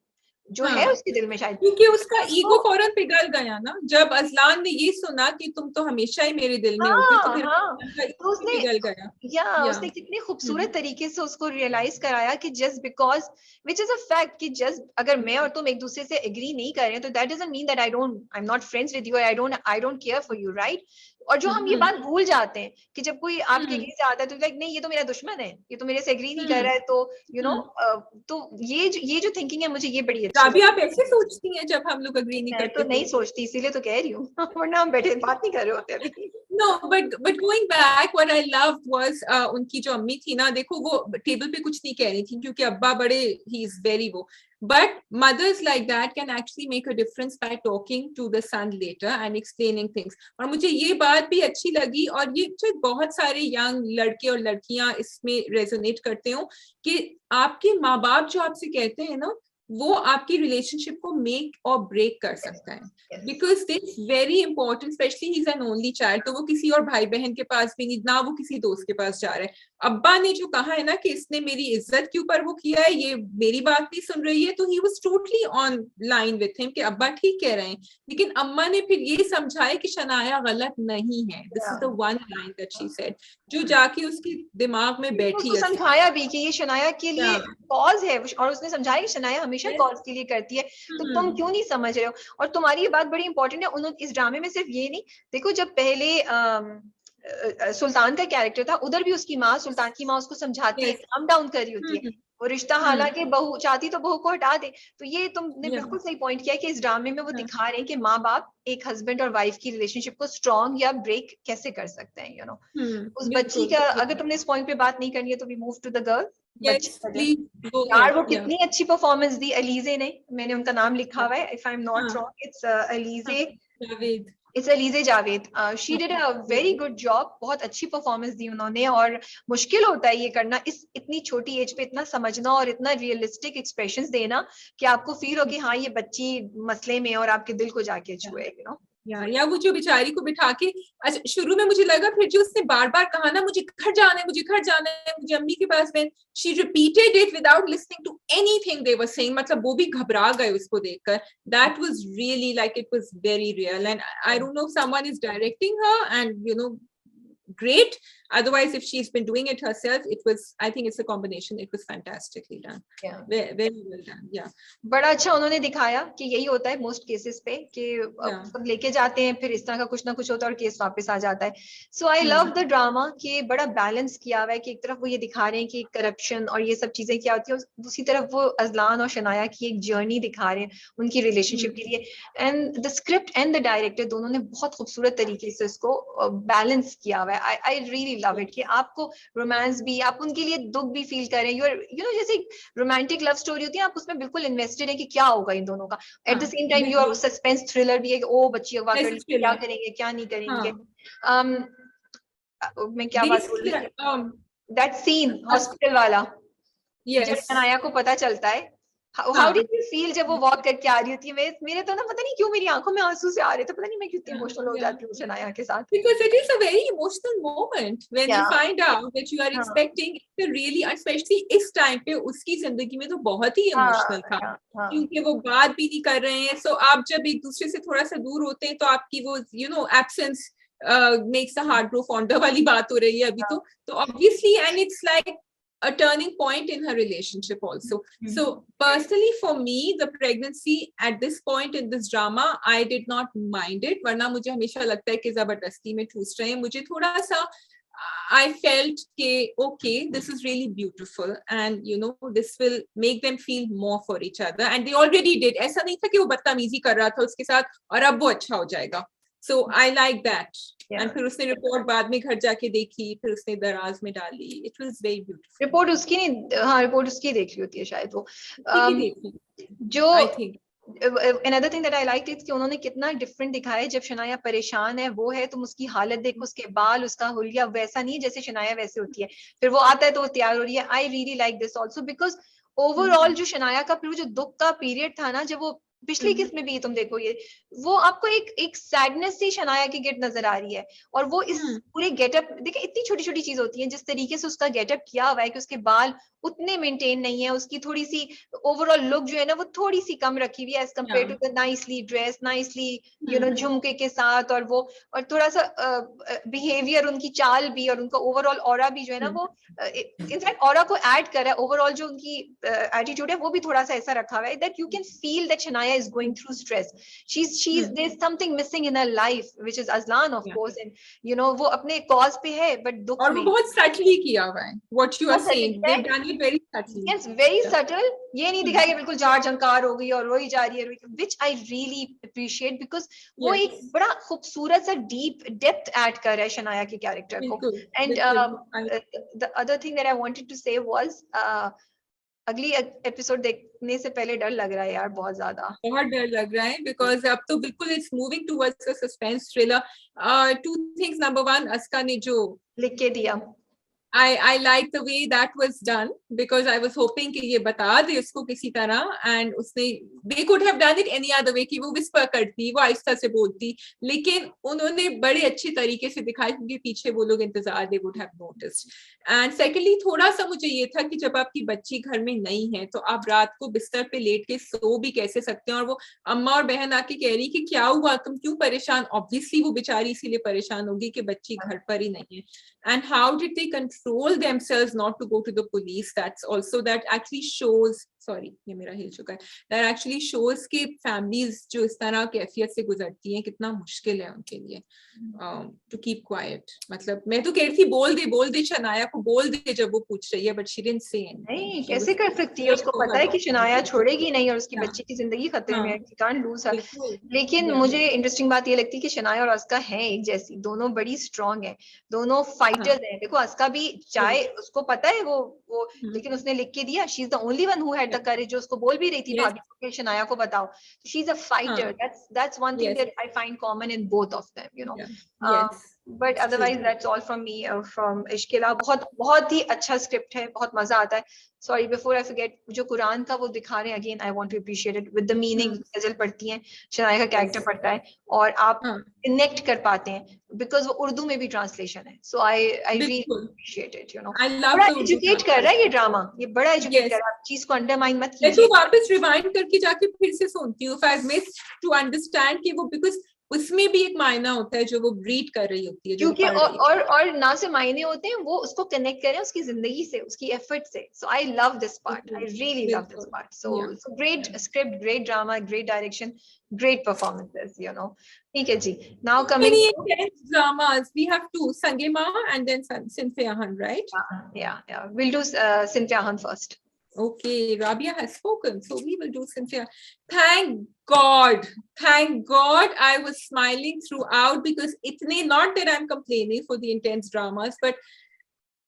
जो है उसके दिल में शायद, क्योंकि उसका ईगो फौरन पिघल गया ना जब अजलान ने ये सुना कि तुम तो हमेशा ही मेरे दिल में होती, तो फिर तो उसने पिघल गया। उसने कितने खूबसूरत तरीके से उसको रियलाइज कराया कि just because, which is a fact, कि जस्ट अगर मैं और तुम एक दूसरे से एग्री नहीं कर रहे हैं तो that doesn't mean that I am not friends with you, I don't care for you, right? और जो हम ये बात भूल जाते हैं कि जब कोई आपके अगेंस्ट आता है तो लाइक नहीं ये तो मेरा दुश्मन है, ये तो मेरे से एग्री नहीं कर रहा है, तो यू नो तो ये जो थिंकिंग है मुझे ये बड़ी अच्छी अभी आप ऐसे सोचती हैं जब हम लोग अग्री नहीं मैं करते? तो नहीं सोचती, इसीलिए तो कह रही हूँ वरना हम बैठे बात नहीं कर रहे होते अभी। No, but going back, what I loved was उनकी जो अम्मी थी ना, देखो वो टेबल पे कुछ नहीं कह रही थी क्योंकि अब्बा बड़े he is very वो, but mothers like that can actually make a difference by talking to the son later and explaining things. और मुझे ये बात भी अच्छी लगी, और ये शायद बहुत सारे यंग लड़के और लड़कियां इसमें रेजोनेट करते हो कि आपके माँ बाप जो आपसे कहते हैं ना, वो आपकी रिलेशनशिप को मेक और ब्रेक कर सकता है, because this very important, specially he is an only child, तो वो किसी और भाई बहन के पास भी नहीं, ना वो किसी दोस्त के पास जा रहा है। अब्बा ने जो कहा है ना कि इसने मेरी इज्जत के ऊपर वो किया है, ये मेरी बात नहीं सुन रही है, तो he was totally on line with him कि अब्बा ठीक कह रहे हैं, लेकिन अम्मा ने फिर ये समझाया कि शनाया गलत नहीं है, this is the one line that she said, जो जाके उसके दिमाग में बैठी है। समझाया भी कि ये शनाया के लिए कॉज है, और उसने समझाया कि शनाया हमेशा कॉज के लिए करती है, तो तुम क्यों नहीं समझ रहे हो। और तुम्हारी ये बात बड़ी इंपॉर्टेंट है, उन्होंने इस ड्रामे में सिर्फ ये नहीं, देखो जब पहले सुल्तान का कैरेक्टर था, उधर भी उसकी माँ, सुल्तान की माँ उसको समझाती है, काम डाउन कर रही होती है, वो रिश्ता हालांकि बहू चाहती तो बहू को हटा दे। तो ये तुमने बिल्कुल सही पॉइंट किया कि इस ड्रामे में वो दिखा रहे हैं कि माँ बाप एक हस्बैंड और वाइफ की रिलेशनशिप को स्ट्रॉन्ग या ब्रेक कैसे कर सकते हैं, यू नो। उस बच्ची का अगर तुमने इस पॉइंट पे बात नहीं करनी है तो we move to the girl. यार वो कितनी अच्छी परफॉर्मेंस दी अलीजे ने, मैंने उनका नाम लिखा हुआ है, if I am not wrong it's Alizeh Javed. It's Alizeh Javed. She did a very good job, बहुत अच्छी परफॉर्मेंस दी उन्होंने। और मुश्किल होता है ये करना, इस इतनी छोटी एज पे इतना समझना और इतना रियलिस्टिक एक्सप्रेशंस देना कि आपको फील हो कि हाँ ये बच्ची मसले में और आपके दिल को जाके छुए, यू नो। या वो जो बेचारी को बिठा के, अच्छा शुरू में मुझे लगा, फिर जो उसने बार बार कहा ना मुझे घर जाना है, मुझे घर जाना है, मुझे अम्मी के पास में, she repeated it without listening to anything they were saying, मतलब वो भी घबरा गए उसको देखकर। That was really like it was very real, and I don't know if someone is directing her and you know great, otherwise if she's been doing it herself, it was, I think it's a combination, it was fantastically done, very, very well done. बड़ा अच्छा उन्होंने दिखाया कि यही होता है most cases पे कि सब लेके जाते हैं, फिर इस तरह का कुछ ना कुछ होता है और केस वापस आ जाता है। So I love the drama कि बड़ा बैलेंस किया हुआ है कि एक तरफ वो ये दिखा रहे हैं कि करप्शन और ये सब चीजें क्या होती है, दूसरी तरफ वो अजलान और शनाया की एक जर्नी दिखा रहे हैं उनकी रिलेशनशिप के लिए। And the script and the director दोनों ने बहुत खूबसूरत तरीके से इसको बैलेंस किया हुआ है। आई रियली लव इट कि आपको रोमांस भी, आप उनके लिए दुख भी फील करें, यू नो जैसे रोमांटिक लव स्टोरी होती है, आप उसमें बिल्कुल इन्वेस्टेड है कि क्या होगा इन दोनों का। At the same time you are suspense thriller भी है कि ओ बच्ची अगवा कर ली, क्या करेंगे क्या नहीं करेंगे। मैं क्या बात बोल रही थी, दैट सीन हॉस्पिटल वाला, जब शनाया को पता चलता है, हाउ डिड यू फील जब वो वॉक करके आ रही होती है? मेरे तो ना पता नहीं क्यों मेरी आंखों में आंसू से आ रहे थे, पता नहीं मैं कितनी इमोशनल हो जाती हूँ शनाया के साथ। Because it is a very emotional moment when you find out that you are expecting it, really, especially इस टाइम पे उसकी जिंदगी में तो बहुत ही इमोशनल था, क्योंकि वो बात भी नहीं कर रहे हैं। सो आप जब एक दूसरे से थोड़ा सा दूर होते हैं तो आपकी वो you no absence makes the heart grow fonder वाली बात हो रही है अभी तो obviously, and it's like a turning point in her relationship also. So personally for me, the pregnancy at this point in this drama, I did not mind it, वरना मुझे हमेशा लगता है कि जबरदस्ती में ठूस रहे हैं। मुझे थोड़ा सा I felt कि okay, this is really beautiful and you know this will make them feel more for each other, and they already did. ऐसा नहीं था कि वो बदतमीजी कर रहा था उसके साथ और अब वो अच्छा हो जाएगा। So I like that. And फिर उसने रिपोर्ट बाद में घर जाके देखी, फिर उसने दराज में डाली। It was very beautiful. Report उसकी नहीं, हाँ रिपोर्ट उसकी देखी होती है शायद वो। जो I think another thing that I liked is कि उन्होंने कितना डिफरेंट दिखाया है। जब शनाया परेशान है, वो है, तुम उसकी हालत देखो, उसके बाल, उसका हुलिया वैसा नहीं जैसे शनाया वैसे होती है। फिर वो आता है तो वो तैयार हो रही है। I really like this also because overall जो शनाया का फिर जो दुख का पीरियड था ना, जब वो पिछली किस्त में भी तुम देखो ये, वो आपको एक सैडनेस सी शनाया की गेट नजर आ रही है। और वो इस पूरे गेटअप देखिए, इतनी छोटी छोटी चीज होती है, जिस तरीके से उसका गेटअप किया हुआ है कि उसके बाल उतने मेंटेन नहीं है, उसकी थोड़ी सी ओवरऑल लुक जो है ना वो थोड़ी सी कम रखी हुई है as compared to the nicely dress, nicely झुमके के साथ, और वो और थोड़ा सा बिहेवियर, उनकी चाल भी और उनका ओवरऑल ऑरा भी जो है ना वो इनफैक्ट ऑरा को ऐड कर रहा है। ओवरऑल जो उनकी एटीट्यूड है वो भी थोड़ा सा ऐसा रखा हुआ है that you can feel that Shanaya is going through stress, she's there's something missing in her life which is Aslan of course, and वो अपने कॉज पे है बट दुख और में। वो बहुत सटली किया हुआ है, what you are saying, they've done it very subtly. Yes, very subtle. ये नहीं दिखाया कि बिल्कुल जार झंकार हो गई और रोई जा रही है, which I really appreciate because वो एक बड़ा खूबसूरत सा deep depth add कर रहा है शनाया के कैरेक्टर को। And the other thing that I wanted to say was अगली एपिसोड देखने से पहले डर लग रहा है यार, बहुत ज्यादा, बहुत डर लग रहा है बिकॉज अब तो बिल्कुल it's moving towards a suspense thriller. Two things, number one, Aska ने जो लिख के दिया, I like the way that was done because I was hoping कि ये बता दे उसको किसी तरह, and उसने they could have done it any other way कि वो whisper करती, वो आहिस्ता से बोलती, लेकिन उन्होंने बड़े अच्छे तरीके से दिखाया क्योंकि पीछे वो लोग इंतजार they would have noticed. And secondly, थोड़ा सा मुझे ये था कि जब आपकी बच्ची घर में नहीं है तो आप रात को बिस्तर पे लेट के सो भी कैसे सकते हैं, और वो अम्मा और बहन आके कह रही कि क्या हुआ, तुम क्यों परेशान, ऑब्वियसली वो बेचारी इसीलिए परेशान होगी कि बच्ची घर पर ही नहीं है। And how did they control themselves not to go to the police? That's also, that actually shows, sorry ये मेरा हिल चुका है, that actually shows कि families जो इस तरह कैफियत से गुजरती हैं कितना मुश्किल है उनके लिए to keep quiet। मतलब मैं तो कह रही थी बोल दे शनाया को, बोल दे जब वो पूछ रही है, but she didn't say anything। नहीं कैसे कर सकती है, उसको पता है कि शनाया छोड़ेगी नहीं और उसकी बच्ची की जिंदगी खतरे में है, she can't lose her। लेकिन मुझे इंटरेस्टिंग बात ये लगती है कि शनाया और अस्का हैं एक जैसी, दोनों बड़ी स्ट्रॉन्ग है, दोनों फाइटर्स हैं। देखो अस्का भी चाहे उसको पता है वो लेकिन उसने लिख के दिया, she is the only one who had the courage, जो उसको बोल भी रही थी भाभी को कि शनाया को बताओ, she is a fighter. That's one thing that I find common in both of them, you know. But otherwise that's all from me from इश्किला। बहुत ही अच्छा स्क्रिप्ट है, बहुत मजा आता है। सॉरी बिफोर आई फॉरगेट, जो कुरान का वो दिखा रहे हैं again, I want to appreciate it with the meaning. गजल पढ़ती हैं, शनाया का कैरेक्टर पढ़ता है और आप कनेक्ट कर पाते हैं बिकॉज वो उर्दू में भी ट्रांसलेशन है। So I really appreciate it, you know. बड़ा एजुकेट कर रहा है ये ड्रामा, ये बड़ा एजुकेट कर रहा है, आप चीज को अंडरमाइन मत कीजिए। मैं तो वापस रिवाइंड करके जाके फिर से सुनती हूँ, आई मिस टू अंडरस्टैंड कि वो, बिकॉज उसमें भी एक मायना होता है जो वो रीड कर रही होती है, क्योंकि और ना से मायने होते हैं, वो उसको कनेक्ट करें उसकी जिंदगी से, उसकी एफर्ट से। So I love this part, I really love this part. So great script, great drama, great direction, great performances, you know। ठीक है जी, now coming to dramas, we have two, Sangema and then Cynthia Hunt, right? Yeah, we'll do Cynthia Hunt first. Okay, Rabia has spoken, so we will do Cynthia. Thank God I was smiling throughout, because itne, not that I'm complaining for the intense dramas, but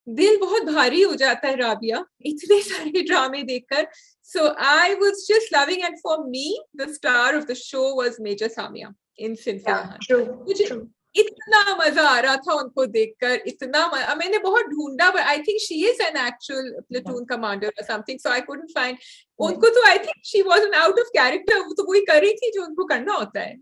दिल बहुत भारी हो जाता है राबिया इतने सारे ड्रामे देखकर। So I was just loving, and for me the star of the show was Major Samia in Cynthia Hunt। मुझे इतना मजा आ रहा था उनको देखकर, इतना मैंने बहुत ढूंढा, but I think she is an actual platoon commander or something, so I couldn't find उनको। तो I think she wasn't out of character, वो तो वही कर रही थी जो उनको करना होता है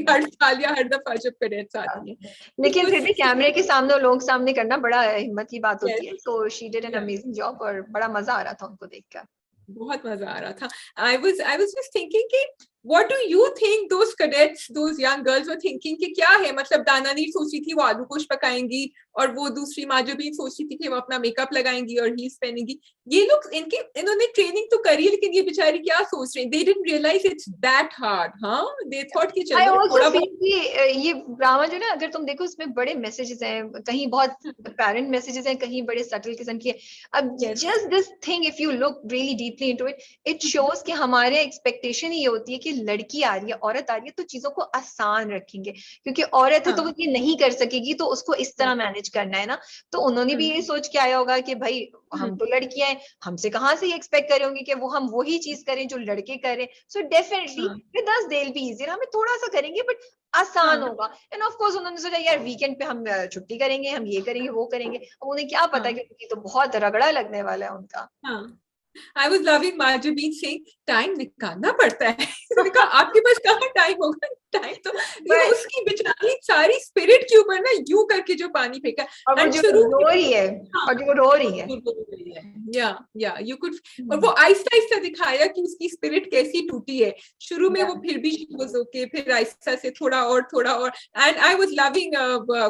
हर साल या हर दफा जब क्रेडिट्स आती है। लेकिन फिर भी कैमरे के सामने और लोगों के सामने करना बड़ा हिम्मत की बात होती है। So she did an amazing job और बड़ा मजा आ रहा था उनको देखकर, बहुत मजा आ रहा था। I was just thinking कि what do you think those cadets, those young girls were thinking कि क्या है, मतलब दानानीर सोची थी वो आलू गोश पकाएंगी और वो दूसरी माजबीन सोची थी कि वो अपना मेकअप लगाएंगी और हील्स पहनेंगी। ये लोग इन्होंने ट्रेनिंग तो करी है, लेकिन ये बेचारी क्या सोच रही हैं? They didn't realize it's that hard, हाँ? They thought कि चलो थोड़ा बहुत ये ड्रामा जो ना, अगर तुम देखो इसमें बड़े मैसेजेस हैं, कहीं बहुत apparent मैसेजेस हैं, कहीं बड़े सटल किस्म के। अब just this thing, if you look really deeply into it, it shows कि हमारे एक्सपेक्टेशन ये होती है कि लड़की आ रही है, औरत आ रही है तो चीजों को आसान रखेंगे, क्योंकि औरत है तो वो ये नहीं कर सकेगी तो उसको इस तरह मैनेज करना है ना। तो उन्होंने भी ये सोच के आया होगा कि भाई हम तो लड़कियां हैं, हमसे कहाँ से ये एक्सपेक्ट करे होंगे कि वो हम वही चीज करें जो लड़के करें। So definitely with us they will be easier, हमें थोड़ा सा करेंगे बट आसान होगा। एंड ऑफ कोर्स उन्होंने सोचा यार वीकेंड पे हम छुट्टी करेंगे, हम ये करेंगे वो करेंगे। अब उन्हें क्या पता कि तो बहुत रगड़ा लगने वाला है उनका। I was loving Marjabeen saying time निकालना पड़ता है। आपके पास कहाँ टाइम होगा, टाइम तो उसकी बेचारी सारी स्पिरिट क्यों ऊपर ना यूं करके जो पानी फेंका, और वो एंड जो शुरू रो रही है, और जो रो रही है, या यू कुड, और वो आहिस्ता आहिस्ता दिखाया कि उसकी स्पिरिट कैसी टूटी है। शुरू में वो फिर भी शी वाज ओके, फिर आहिस्ता से थोड़ा और, and I was loving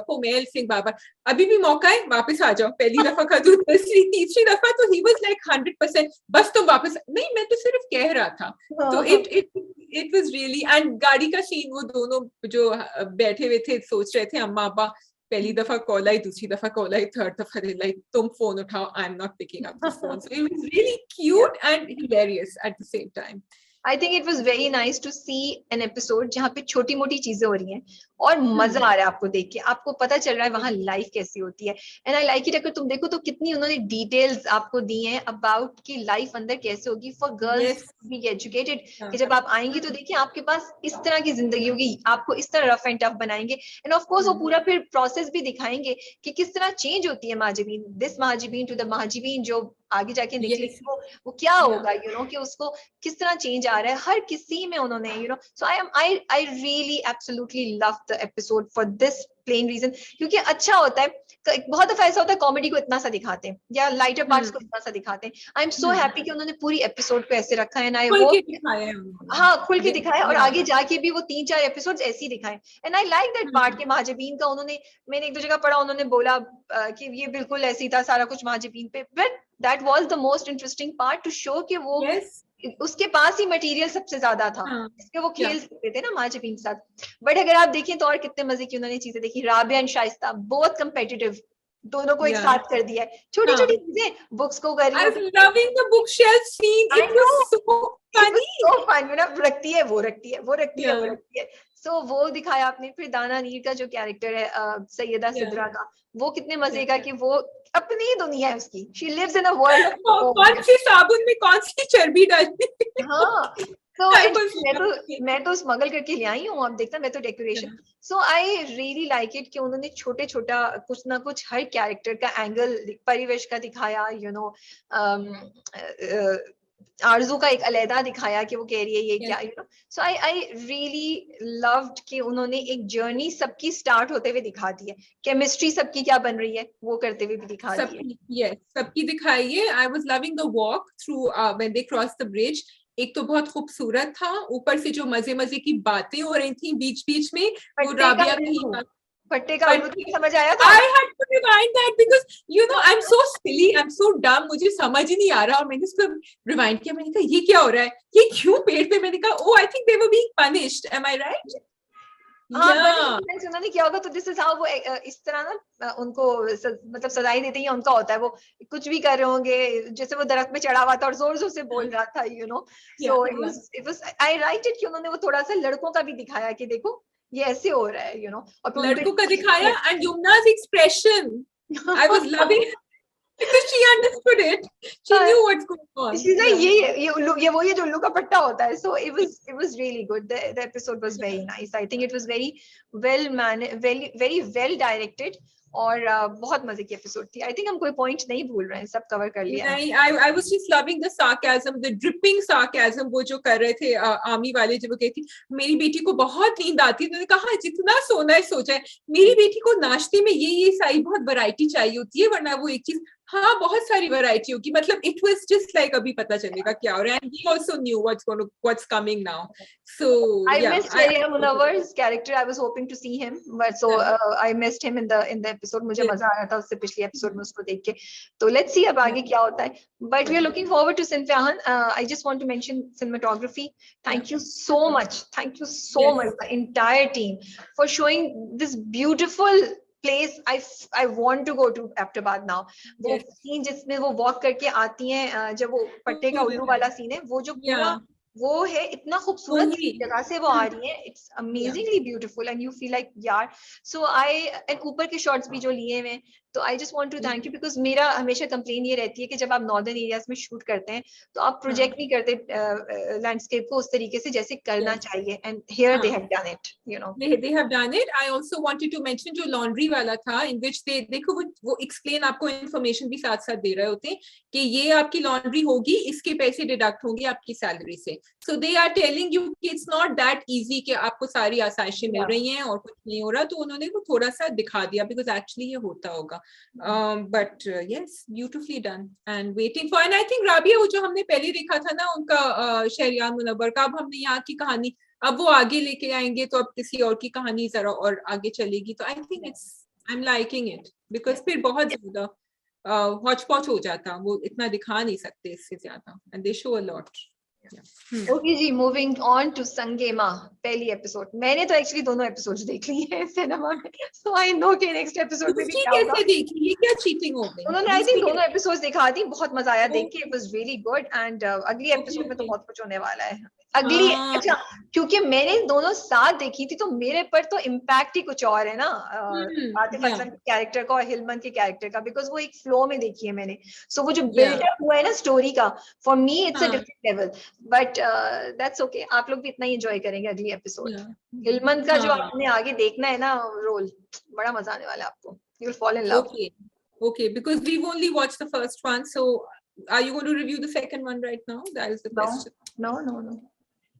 Komal Singh Babar. अभी भी मौका है, वापस आ जाओ, पहली दफा का जो तीसरी दफा तो ही वाज लाइक 100%, बस तुम वापस, नहीं मैं तो सिर्फ कह रहा था। तो इट वाज रियली, एंड गाड़ी का सीन, वो दोनों जो बैठे हुए थे सोच रहे थे, अम्मा अब्बा पहली दफा कॉल आई, दूसरी दफा कॉल आई, थर्ड दफा लाइक तुम फोन उठाओ, I am not picking up the phone. So it was really cute and hilarious at the same time. I think it was very nice to see an episode जहाँ पे छोटी मोटी चीजें हो रही हैं और मजा आ रहा है आपको देख के, आपको पता चल रहा है वहां लाइफ कैसी होती है। एंड आई लाइक इट, अगर तुम देखो तो कितनी उन्होंने डिटेल्स आपको दी हैं अबाउट की लाइफ अंदर कैसे होगी फॉर गर्ल्स बी एजुकेटेड, कि जब आप आएंगी तो देखिए आपके पास इस तरह की जिंदगी होगी, आपको इस तरह रफ एंड टफ बनाएंगे। एंड ऑफ कोर्स वो पूरा फिर प्रोसेस भी दिखाएंगे कि किस तरह चेंज होती है महाजीबीन, दिस महाजीबीन टू द महाजीबीन जो आगे जाके निकलेगी वो क्या होगा, यू नो, कि उसको किस तरह चेंज आ रहा है हर किसी में उन्होंने, you know. So I really absolutely love the episode for this plain region, क्योंकि अच्छा होता है। बहुत दफा ऐसा होता है कॉमेडी को इतना सा दिखाते हैं या लाइटर पार्ट्स को इतना सा दिखाते हैं। आई एम सो हैप्पी कि उन्होंने पूरी एपिसोड को ऐसे रखा है, आई होप, हाँ खुल के दिखाया, और आगे जाके भी वो 3-4 एपिसोड्स ऐसे ही दिखाएं। And I like that part के महाजबीन का, उन्होंने, मैंने एक दो जगह पढ़ा, उन्होंने बोला कि ये बिल्कुल ऐसे ही था सारा कुछ महाजबीन पे, but that was the most interesting part two show कि वो उसके पास ही मटेरियल सबसे ज्यादा था, इसके वो खेल सकते थे ना महाजबीन के साथ। बट अगर आप देखें तो और कितने मजे की उन्होंने चीजें देखी, राबिया एंड शाइस्ता बहुत कंपेटिटिव, दोनों को एक साथ कर दिया है, छोटी छोटी चीजें, बुक्स को कर रही I was loving the bookshelf scene. It was so funny. so fun, रखती है वो रखती है वो रखती है वो रखती है। सो वो दिखाया आपने। फिर दाना नीर का जो कैरेक्टर है सैयदा सिद्रा का, वो कितने मजे का, कि वो अपनी ही दुनिया है उसकी, she lives in a world. कौन सी साबुन में कौन सी चर्बी डालनी। हाँ, तो मैं तो स्मगल करके ले आई हूँ, अब देखता मैं तो decoration. So I really like it कि उन्होंने छोटे छोटा कुछ ना कुछ हर कैरेक्टर का एंगल, परिवेश का दिखाया, यू नो, आरजू का एक अलहदा दिखाया कि वो कह रही है ये क्या, you know. So I really loved कि उन्होंने एक जर्नी सबकी स्टार्ट होते हुए दिखा दी है, केमिस्ट्री सबकी क्या बन रही है वो करते हुए भी दिखा दी है। सबकी दिखाई है। I was loving the walk through when they cross the bridge. एक तो बहुत खूबसूरत था, ऊपर से जो मजे मजे की बातें हो रही थी बीच बीच में, वो राबिया की पट्टे का समझ आया था। I had to rewind that because you know I'm so silly, I'm so dumb, मुझे समझ ही नहीं आ रहा, और मैंने इसको रिवाइंड किया, मैंने कहा ये क्या हो रहा है, ये क्यों पेड़ पे, मैंने कहा oh I think they were being punished, am I right? उन्होंने क्या होगा, तो दिस इज हाउ वो इस तरह ना उनको मतलब सजाई देते हैं, उनका होता है वो कुछ भी कर रहे होंगे, जैसे वो दरख्त में चढ़ा हुआ था और जोर जोर से बोल रहा था, you know. So it was I right it कि उन्होंने वो थोड़ा सा लड़कों का भी दिखाया कि देखो ये ऐसे हो रहा है, यू नो, और लड़कों का दिखाया। And Yumna's expression I was loving because she understood it, she knew what's going on. She's like ये वो ये जो उल्लू का पट्टा होता है। So it was really good. The episode was very nice. I think it was very well managed, very well directed, और बहुत मजे की एपिसोड थी। आई थिंक हम कोई पॉइंट नहीं भूल रहे हैं, सब कवर कर लिया। नहीं, I was just loving the sarcasm, the dripping sarcasm, वो जो कर रहे थे आर्मी वाले, जब वो कहती मेरी बेटी को बहुत नींद आती है, तो उन्होंने कहा जितना सोना है सो जाए, मेरी बेटी को नाश्ते में ये सारी बहुत वैरायटी चाहिए होती है, वरना वो एक चीज, हाँ बहुत सारी वैरायटी होगी, मतलब इट वाज जस्ट लाइक अभी पता चलेगा क्या हो रहा है, and he also new what's coming now. So I missed Maryam Munawwar's character. I was hoping to see him, but so I missed him in the episode. मुझे मजा आया था उससे पिछली एपिसोड में उसको देख के। तो let's see अब आगे क्या होता है। But we are looking forward to Sinfiahan. I just want to mention cinematography. Thank you so much. Thank you so much, the entire team, for showing this beautiful place. I want to go to Aptabad now. वो scene जिसमें वो walk करके आती हैं, जब वो पट्टे का उल्लू वाला सीन है, वो जो पूरा वो है, इतना खूबसूरत जगह से वो आ रही है, it's amazingly beautiful, and you feel like यार। सो आई एंड ऊपर के शॉट्स भी जो लिए हुए, तो I just want to thank you, because मेरा हमेशा कंप्लेन ये रहती है कि जब आप नॉर्दर्न एरियाज में शूट करते हैं तो आप प्रोजेक्ट नहीं करते लैंडस्केप को उस तरीके से जैसे करना चाहिए, and here they have done it, you no, they have done it. I also wanted to mention जो लॉन्ड्री वाला था, in which they देखो वो एक्सप्लेन आपको इन्फॉर्मेशन भी साथ साथ दे रहे होते हैं कि ये आपकी लॉन्ड्री होगी, इसके पैसे डिडक्ट होंगे आपकी सैलरी से, So they are telling you कि it's not that easy कि आपको सारी आसाइशें मिल रही हैं और कुछ नहीं हो रहा, तो उन्होंने वो थोड़ा सा दिखा दिया because actually ये होता होगा. But yes, beautifully done and waiting for, and I think Rabia वो जो हमने पहले देखा था ना उनका शहरियार मुनव्वर का, अब हमने यहाँ की कहानी अब वो आगे लेके आएंगे तो अब किसी और की कहानी जरा और आगे चलेगी, तो I think I'm liking it because फिर बहुत ज्यादा हॉच पॉच हो जाता, वो इतना दिखा नहीं सकते इससे ज्यादा, and they show a lot. Okay ji, moving on to Sang-e-Mah पहली एपिसोड. मैंने तो एक्चुअली दोनों एपिसोड्स देख लिए हैं सिनेमा में, सो आई नो कि नेक्स्ट एपिसोड में भी क्या होगा. कैसे देखी, ये क्या चीटिंग हो गई? उन्होंने आई थिंक दोनों एपिसोड्स दिखा दी, बहुत मजा आया देख के, it was really good. And अगली एपिसोड में तो बहुत कुछ होने वाला है अगली. अच्छा, क्योंकि मैंने दोनों साथ देखी थी तो मेरे पर तो इम्पैक्ट ही कुछ और है ना आतिफ असलम के कैरेक्टर का और हिलमन के कैरेक्टर का, बिकॉज वो एक फ्लो में देखी है मैंने. सो वो जो बिल्डअप हुआ है ना स्टोरी का, for me it's a different level. But that's okay, आप लोग भी इतना ही एंजॉय करेंगे अगली एपिसोड. हिलमन का जो आपने आगे देखना है ना रोल, बड़ा मजा आने वाला है आपको. You will fall in love. Okay, because we've only watched the first one, so are you going to review the second one right now? That is the question. No.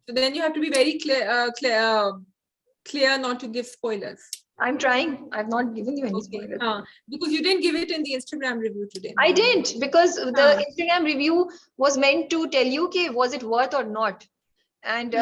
So then you have to be very clear not to give spoilers. I'm trying. I've not given you any spoilers. Because you didn't give it in the Instagram review today. I didn't, because the Instagram review was meant to tell you कि was it worth or not. And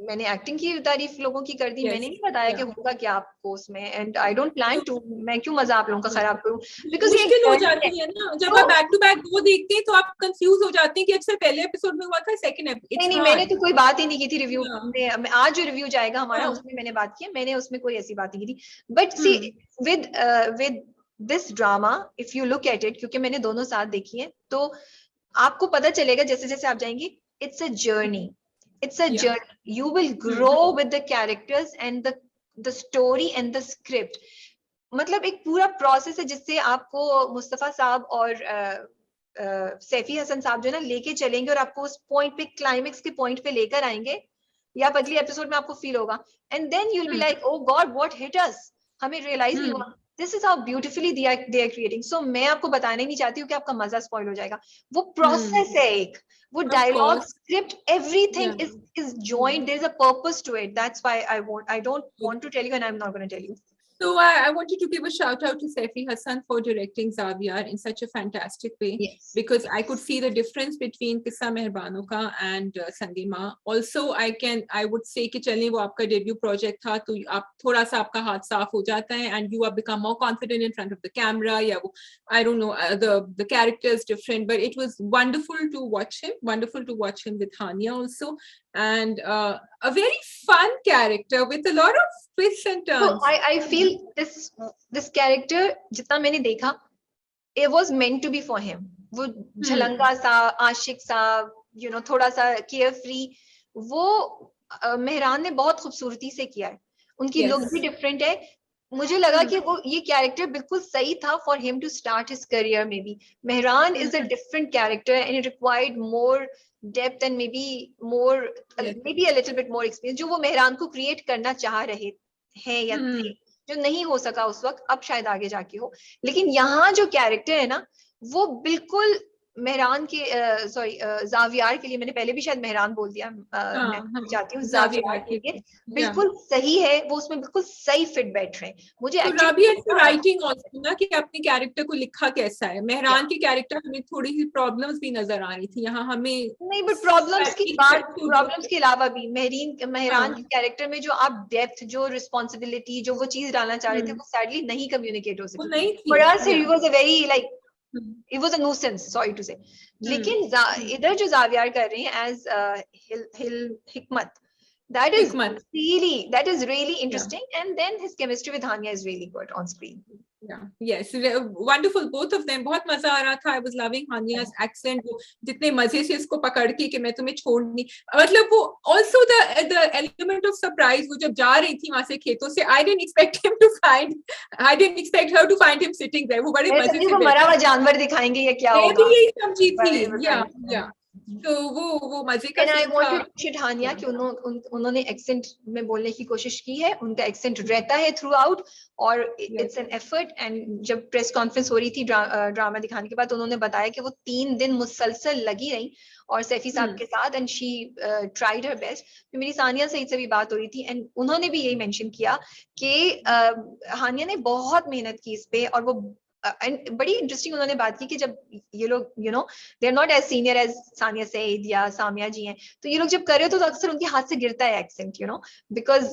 मैंने acting की तारीफ लोगों की कर दी. मैंने नहीं बताया कि होगा क्या आपको उसमें. And I don't plan to. मैं क्यों मजा आप लोगों का खराब करूं, बिकॉज़ ये हो जाती है ना जब आप बैक टू बैक वो देखते हैं तो आप कंफ्यूज हो जाते हैं कि अच्छा पहले एपिसोड में हुआ था सेकंड एपिसोड. नहीं, मैंने तो कोई बात ही नहीं की थी रिव्यू में. आज जो रिव्यू जाएगा हमारा उसमें मैंने बात की है. मैंने उसमें कोई ऐसी बात नहीं की थी. But see with this drama, if you look at it, क्योंकि मैंने दोनों साथ देखी है, तो आपको पता चलेगा जैसे जैसे आप जाएंगे. It's a journey. It's a journey. You will grow with the characters and the story and the script. मतलब एक पूरा प्रोसेस है जिससे आपको मुस्तफा साहब और सैफी हसन साहब जो है ना लेके चलेंगे और आपको उस पॉइंट पे, क्लाइमेक्स के पॉइंट पे लेकर आएंगे. या अगली एपिसोड में आपको फील होगा and then you will be like oh God what hit us. हमें रियलाइज नहीं हुआ. This is how beautifully they are creating. So मैं आपको बताना ही नहीं चाहती हूँ कि आपका मजा स्पॉइल हो जाएगा. वो प्रोसेस है एक, वो dialogue, script, everything is joined. There's a purpose to it. That's why I don't want to tell you, and I'm not going to tell you. So I wanted to give a shout out to Saifi Hassan for directing Xavier in such a fantastic way. Yes. Because I could see the difference between Qissa Mehrbano ka and Sangema. Also I would say कि चलिए वो आपका debut project था तो आप थोड़ा सा आपका हाथ साफ हो जाता है and you have become more confident in front of the camera. या वो I don't know, the character is different, but it was wonderful to watch him with Hania also, and a very fun character with a lot of twists and turns. So I feel this character जितना मैंने देखा, it was meant to be for him. वो झलंगा सा, आशिक सा, you know, थोड़ा सा carefree, वो मेहरान ने बहुत खूबसूरती से किया है. उनकी लुक भी डिफरेंट है. मुझे लगा कि वो ये कैरेक्टर बिल्कुल सही था for him to start his career. maybe Mehran is a different character and it required more depth and maybe a little bit more experience, जो वो मेहरान को क्रिएट करना चाह रहे हैं या थे, जो नहीं हो सका उस वक्त, अब शायद आगे जाके हो. लेकिन यहाँ जो कैरेक्टर है ना, वो बिल्कुल मेहरान के ज़ावियार के लिए, मैंने पहले भी शायद मेहरान बोल दिया, मैं चाहती हूँ ज़ावियार के लिए बिल्कुल सही है. वो उसमें बिल्कुल सही फिट बैठ रहे हैं. मुझे राइटिंग ना कि अपने कैरेक्टर को लिखा कैसा है. मेहरान के कैरेक्टर हमें थोड़ी सी प्रॉब्लम्स भी नजर आ रही थी यहाँ हमें. नहीं, बट प्रॉब्लम्स के अलावा भी मेहरान के कैरेक्टर में जो आप डेप्थ, जो रिस्पॉन्सिबिलिटी, जो वो चीज डालना चाह रहे थे, वो सैडली नहीं कम्युनिकेट हो सकी. It was a nuisance, sorry to say. लेकिन इधर जो ज़ावियार कर रहे हैं as Hikmat, that is really interesting. And then his chemistry with Hania is really good on screen. Yes, wonderful, both of them. बहुत मजा आ रहा था. I was loving Hania's accent. वो जितने मजे से इसको पकड़ के कि मैं तुम्हें छोड़ नहीं, मतलब वो also the element of surprise, वो जब जा रही थी वहां से खेतों से, I didn't expect her to find him sitting there. वो बड़े मजे से मरा हुआ जानवर दिखाएंगे या क्या होगा, यही समझी थी. तो वो मजे का And I scene want to था। appreciate हानिया कि उन्होंने एक्सेंट में बोलने की कोशिश की है, उनका एक्सेंट रहता है थ्रू आउट, और इट्स एन एफर्ट। एंड जब प्रेस कॉन्फ्रेंस हो रही थी ड्रामा दिखाने के बाद, उन्होंने बताया कि वो 3 दिन मुसलसल लगी रही और सैफी साहब के साथ, and she tried her best. फिर मेरी सानिया सईद से भी बात हो रही थी, एंड उन्होंने भी यही मेंशन किया कि हानिया ने बहुत मेहनत की इस पे, और वो एंड बड़ी इंटरेस्टिंग उन्होंने बात की कि जब ये लोग they are not as senior as Sania Saeed या सामिया जी हैं, तो ये लोग जब कर रहे हो तो अक्सर उनके हाथ से गिरता है accent, because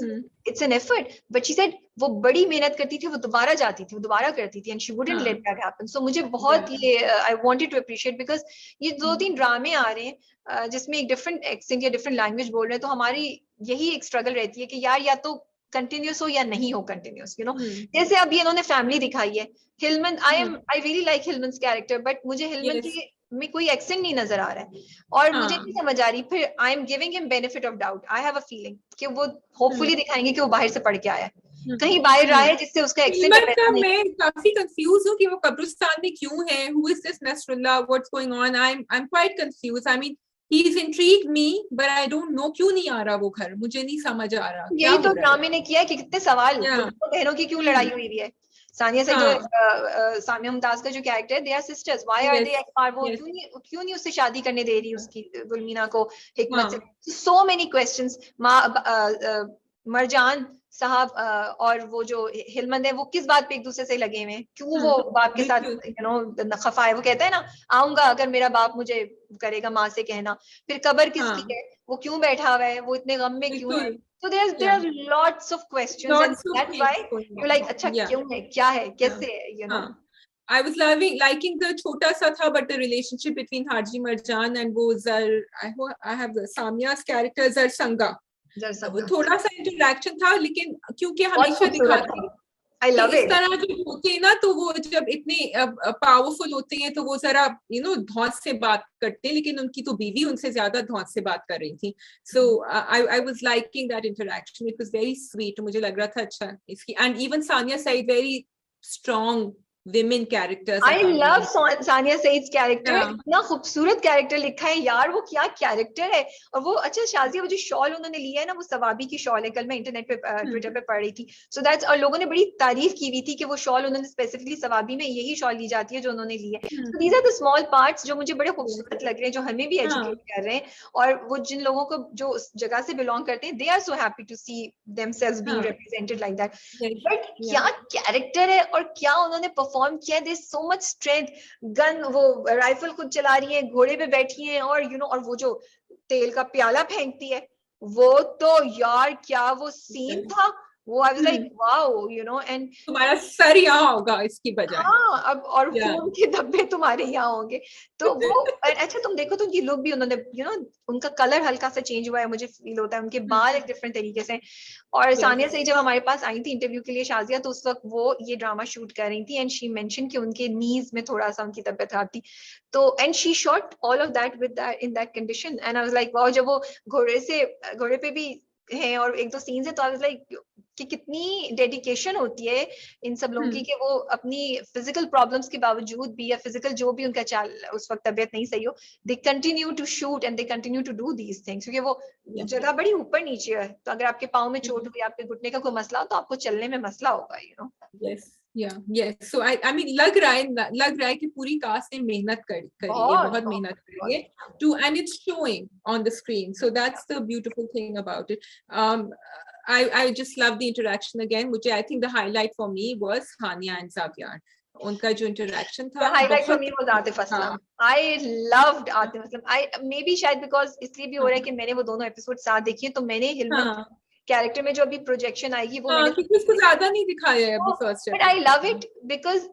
it's an effort. But she said वो बड़ी मेहनत करती थी, वो दोबारा जाती थी, वो दोबारा करती थी, and she wouldn't let that happen. So मुझे बहुत ये I wanted to appreciate, because ये 2-3 ड्रामे आ रहे हैं जिसमें एक डिफरेंट एक्सेंट या डिफरेंट लैंग्वेज बोल रहे हैं, तो हमारी यही एक स्ट्रगल रहती है कि यार या तो कंटिन्यूस हो या नहीं हो कंटिन्यूस, जैसे अभी इन्होंने फैमिली दिखाई है, Hilman, I really like Hilman's character, but मुझे हिलमन की में कोई एक्सेंट नहीं नजर आ रहा है, और मुझे नहीं समझ आ रही। फिर I am giving him benefit of doubt, I have a feeling कि वो होपफुली दिखाएंगे कि वो बाहर से पढ़ के आया है, कहीं बाहर रहा है जिससे उसका एक्सेंट का मैं काफी कंफ्यूज हूँ कि वो कब्रिस्तान में क्यों है, who is this Nasrullah, what's going on, I'm quite confused. I mean he's intrigued me but I don't know क्यों नहीं आ रहा वो घर, मुझे नहीं समझ आ रहा। यही तो ड्रामे ने किया कि कितने सवाल, बहनों की क्यों लड़ाई हुई है। सानिया से जो सामिया मुमताज का जो कैरेक्टर है, they are sisters, why are they at war, वो क्यों नहीं उससे शादी करने दे रही उसकी गुलमीना को हिकमत से। So many questions. मरजान साहब और वो जो हिलमंद है, वो किस बात पे एक दूसरे से लगे हुए हैं, क्यों वो बाप के साथ खफा है। वो कहता है ना, आऊंगा अगर मेरा बाप मुझे करेगा माँ से कहना। फिर कब्र किसकी है, वो क्यों बैठा हुआ है, वो इतने गम में क्यों है। So there are lots of questions, and that's why you're like, अच्छा क्यों है, क्या है, कैसे है, I was liking the छोटा सा था, but the relationship between Haji Marjan and वो I have the Samia's character Zar Sanga, थोड़ा सा इंटरेक्शन था, लेकिन क्योंकि हमेशा दिखाते इस तरह जो होते हैं ना, तो वो जब इतने पावरफुल होते हैं तो वो जरा धौंस से बात करते हैं, लेकिन उनकी तो बीवी उनसे ज्यादा धौंस से बात कर रही थी। So I was liking that interaction, it was very sweet, मुझे लग रहा था अच्छा इसकी। And even Sania Saeed very strong women characters. I love Sania Saeed character, इतना खूबसूरत कैरेक्टर लिखा है यार, वो क्या कैरेक्टर है। और वो अच्छा शाजिया, वो जो शॉल उन्होंने लिया है ना, वो सवाबी की शॉल है, कल मैं इंटरनेट पे ट्विटर पे पढ़ रही थी। सो दैट्स, और लोगों ने बड़ी तारीफ की हुई थी कि वो शॉल उन्होंने स्पेसिफिकली सवाबी में यही शॉल ली जाती है जो उन्होंने ली है। So these are the small parts जो मुझे बड़े खूबसूरत लग रहे हैं, जो हमें भी एजुकेट कर रहे हैं, और वो जिन लोगों को जो उस जगह से बिलोंग करते हैं, they are so happy to see themselves being represented like that. But क्या कैरेक्टर है, और क्या उन्होंने परफॉर्म किया है, so much strength, गन, वो राइफल खुद चला रही है, घोड़े पे बैठी है, और और वो जो तेल का प्याला फेंकती है, वो तो यार क्या वो सीन था, वो I was like wow, and तुम्हारा सर यहाँ होगा इसकी बजाय। हाँ, अब और खून के धब्बे तुम्हारे यहाँ होंगे। तो वो अच्छा, तुम देखो तो उनकी लुक भी उन्होंने उनका कलर हल्का सा चेंज हुआ है, मुझे फील होता है, उनके बाल एक डिफरेंट तरीके से। और सानिया सईद जब हमारे पास आई थी इंटरव्यू के लिए शाजिया, तो उस वक्त वो ये ड्रामा शूट कर रही थी, एंड शी मेंशन कि उनके नीज में थोड़ा सा उनकी तबीयत खराब थी, तो and she shot all of that with that in that condition. And I was like wow, जब वो घोड़े पे भी है और एक दो सीन्स है, तो आई वाज लाइक कि कितनी डेडिकेशन होती है इन सब लोगों की, कि वो अपनी फिजिकल प्रॉब्लम्स के बावजूद भी, या फिजिकल जो भी उनका उस वक्त तबीयत नहीं सही हो, they continue to shoot and they continue to do these things, क्योंकि वो जगह बड़ी ऊपर नीचे है, तो अगर आपके पाँव में चोट हुई, आपके घुटने का कोई मसला हो, तो आपको चलने में मसला होगा। yes so I mean लग रहा है कि पूरी कास्ट ने मेहनत करी है, बहुत मेहनत करी है to, and it's showing on the screen, so that's the beautiful thing about it. I just love the interaction again. मुझे I think the highlight for me was Hania and Zaviar, उनका जो इंटरेक्शन था। Highlight for me was Atif Aslam. I loved Atif Aslam. I may be शायद because इसलिए भी हो रहा है कि मैंने वो दोनों एपिसोड साथ देखी है, तो मैंने हिलमत कैरेक्टर में जो अभी प्रोजेक्शन आएगी वो मैंने उसको ज्यादा नहीं दिखाया है अभी first, but I love it because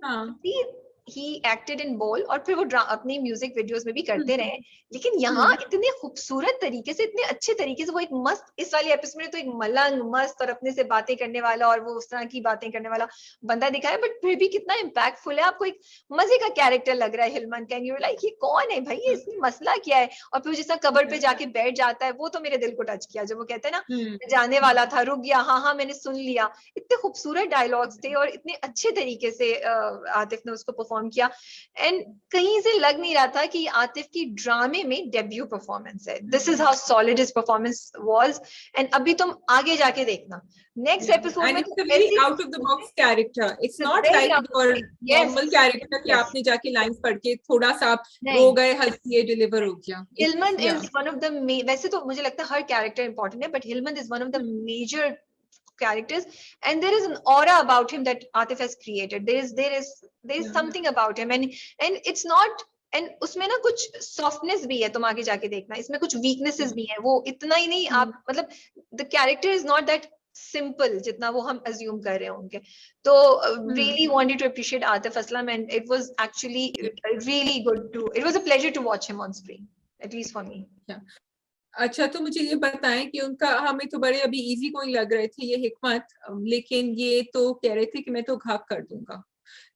he acted in बोल, और फिर वो अपनी म्यूजिक वीडियोस में भी करते रहे, लेकिन यहाँ इतने खूबसूरत तरीके से, इतने अच्छे तरीके से, वो एक मस्त, इस वाली एपिसोड में तो एक मलंग मस्त और अपने से बातें करने वाला और वो उस तरह की बातें करने वाला बंदा दिखाया, बट फिर भी कितना इम्पैक्टफुल है, आपको एक मजे का कैरेक्टर लग रहा है हिलमन का, यू लाइक ये कौन है भाई, ये इसमें मसला क्या है। और फिर जिस तरह कब्र पे जाके बैठ जाता है, वो तो मेरे दिल को टच किया, जब वो कहते हैं ना जाने वाला था, रुक गया, हाँ मैंने सुन लिया। इतने खूबसूरत डायलॉग्स थे और इतने अच्छे तरीके से आतिफ ने उसको परफॉर्म परफॉर्म किया, एंड कहीं से लग नहीं रहा था कि आतिफ की ड्रामे में डेब्यू परफॉर्मेंस है. This is how solid his performance was. And अभी तुम आगे जाके देखना नेक्स्ट एपिसोड and में it's a very out of the box character. It's not very like out of your the box. Yes. normal character कि Yes. आपने जाके lines पढ़ के थोड़ा सा आप रो नहीं, गए, हंस ये deliver हो गया. Hilmand Yeah. Is one of the, वैसे तो मुझे लगता है हर कैरेक्टर इंपॉर्टेंट है, but Hilmand is one of the major characters, and there is an aura about him that Atif has created. There is something about him, and it's not, and उसमें ना कुछ softness भी है, तुम आगे जाके देखना इसमें कुछ weaknesses भी है. वो इतना ही नहीं, आप मतलब the character is not that simple जितना वो हम assume कर रहे होंगे. तो really wanted to appreciate Atif Aslam, and it was actually really good to, it was a pleasure to watch him on screen, at least for me. Yeah. अच्छा, तो मुझे ये बताएं कि उनका, हमें तो बड़े अभी इजी गोइंग लग रहे थे ये हिकमत, लेकिन ये तो कह रहे थे कि मैं तो घाक कर दूंगा.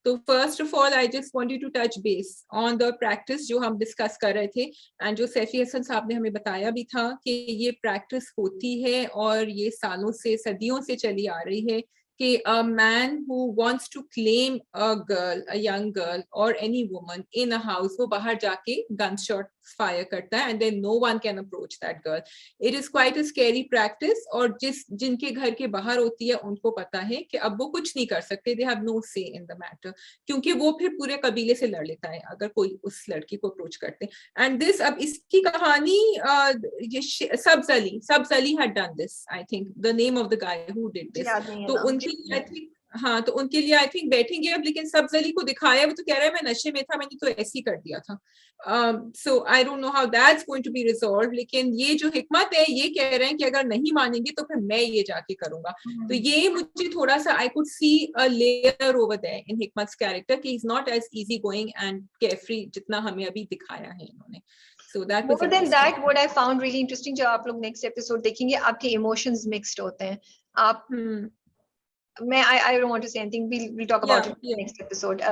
तो first of all I just want you to touch base on the practice जो हम डिस्कस कर रहे थे, एंड जो सैफी हसन साहब ने हमें बताया भी था कि ये प्रैक्टिस होती है और ये सालों से, सदियों से चली आ रही है कि a man who wants to claim a girl, a young girl or any woman in a house, वो बाहर जाके gunshot fire करता है, and then no one can approach that girl. It is quite a scary practice, और जिनके घर के बाहर होती है उनको पता है कि अब वो कुछ नहीं कर सकते, they have no say in the matter, क्योंकि वो फिर पूरे कबीले से लड़ लेता है अगर कोई उस लड़की को अप्रोच करते. And this, अब इसकी कहानी ये Sabz Ali had done this, I think the name of the guy who did this. तो उनके लिए I think, हाँ, तो उनके लिए आई थिंक बैठेंगे अब. लेकिन सब्ज अली को दिखाया, वो तो कह रहा है मैं नशे में था, मैंने तो ऐसे ही कर दिया था. So I don't know how that's going to be resolve. लेकिन ये जो हिकमत है ये कह रहे हैं कि अगर नहीं मानेंगे तो फिर मैं ये जाके करूंगा. तो ये मुझे थोड़ा सा, I could see a layer over there in Hikmat's character कि is not as easy going and carefree जितना हमें अभी दिखाया है इन्होंने. So that was more than that, what I found really interesting, जब आप लोग नेक्स्ट एपिसोड देखेंगे आपके इमोशंस मिक्स्ड होते हैं. आप I don't want to say anything. We'll talk about it in the next episode.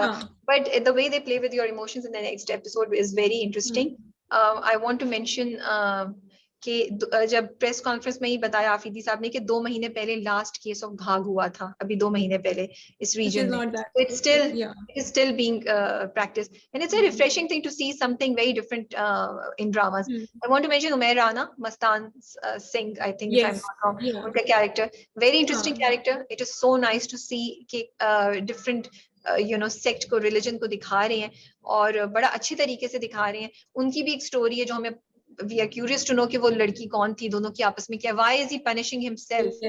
But the way they play with your emotions in the next episode is very interesting. I want to mention कि जब press conference में ही बताया आफरीदी साहब ने कि 2 महीने पहले last case of घाघ हुआ था, अभी 2 महीने पहले इस रीजन में. So it is still being practiced, and it's a refreshing thing to see something very different in dramas. I want to mention Umair Rana, Mastan Singh, I think, if I'm not wrong, उनका character, very interesting character. It is so nice to see कि different sect को, religion को दिखा रहे हैं और बड़ा अच्छी तरीके से दिखा रहे हैं. उनकी भी एक स्टोरी है जो हमें, we are curious to know कि वो लड़की कौन थी, दोनों की आपस में क्या, why is he punishing himself,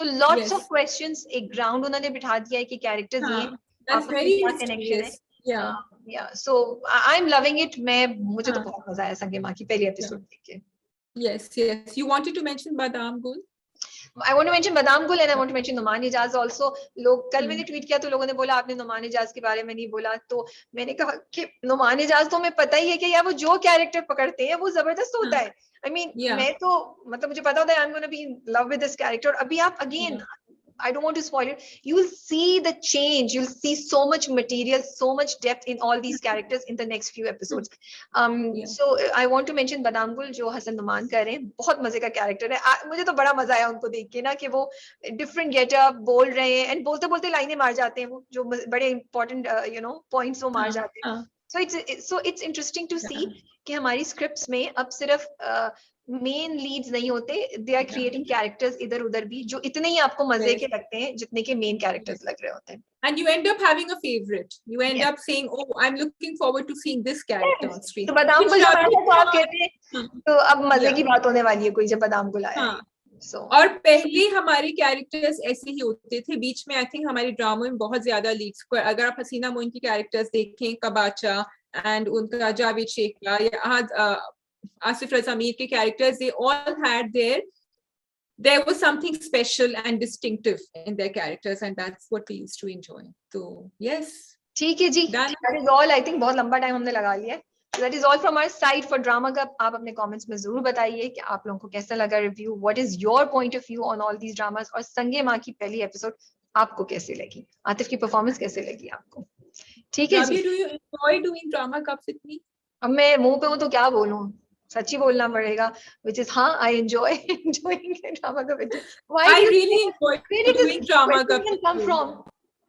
so lots of questions. एक ग्राउंड उन्होंने बिठा दिया है कि कैरेक्टर्स ये आपस में क्या कनेक्शन है. So I'm loving it. मुझे तो बहुत मजा आया संगे माँ की पहली एपिसोड देख के. Yes, you wanted to mention Badam Gul. I want to mention Badam Gul and I want to mention Numan Ijaz also. लोग, कल मैंने ट्वीट किया तो लोगों ने बोला आपने नुमान इजाज के बारे में नहीं बोला, तो मैंने कहा कि नुमान इजाज तो हमें पता ही है कि यार वो जो कैरेक्टर पकड़ते हैं वो जबरदस्त होता है. I mean, मैं तो मतलब मुझे पता होता है I'm going to be in love with this character. अभी आप again, I don't want to spoil it. You'll see the change. You'll see so much material, so much depth in all these characters in the next few episodes. So I want to mention Badam Gul जो हसन नुमान कर रहे हैं, बहुत मजे का character है. मुझे तो बड़ा मजा आया उनको देख के ना कि वो डिफरेंट गेटअप बोल रहे हैं, एंड बोलते बोलते लाइनें मार जाते हैं, वो जो बड़े इंपॉर्टेंट पॉइंट्स वो मार जाते हैं. So it's interesting to see कि हमारी स्क्रिप्ट्स में अब सिर्फ मेन लीड्स नहीं होते, दे आर क्रिएटिंग कैरेक्टर्स इधर उधर भी जो इतने ही आपको मजे के लगते हैं जितने के मेन कैरेक्टर्स लग रहे होते हैं. And you end up having a favorite. You end up saying, "Oh, I'm looking forward to seeing this character on screen." तो बादाम गुल आया तो आप कहते हैं तो अब मजे की बात होने वाली है कोई जब बादाम गुल आया. और पहले हमारे कैरेक्टर्स ऐसे ही होते थे. बीच में आई थिंक हमारे ड्रामा में बहुत ज्यादा लीड्स, अगर आप हसीना मोइन की कैरेक्टर्स देखें, कबाचा एंड उनका जावेद शेख या आसिफ रजा मीर के characters, they all had there was something special and distinctive in their characters, and that's what we used to enjoy. So yes, ठीक है जी, that is all. I think बहुत लंबा टाइम हमने लगा लिया है. So that is all from our side for Drama Cup. आप अपने कमेंट्स में जरूर बताइए कि आप लोगों को कैसा लगा review, what is your point of view on all these dramas, और संगे माँ की पहली एपिसोड आपको कैसी लगी, आतिफ की परफॉर्मेंस कैसे लगी आपको. ठीक है जी. Do you enjoy doing Drama Cups with me? अब मैं मुंह पे हूँ तो क्या बोलूं, सच्ची बोलना पड़ेगा, which is हाँ, I enjoy doing Drama Cup with you. Why I really enjoy doing Drama Cup. come from?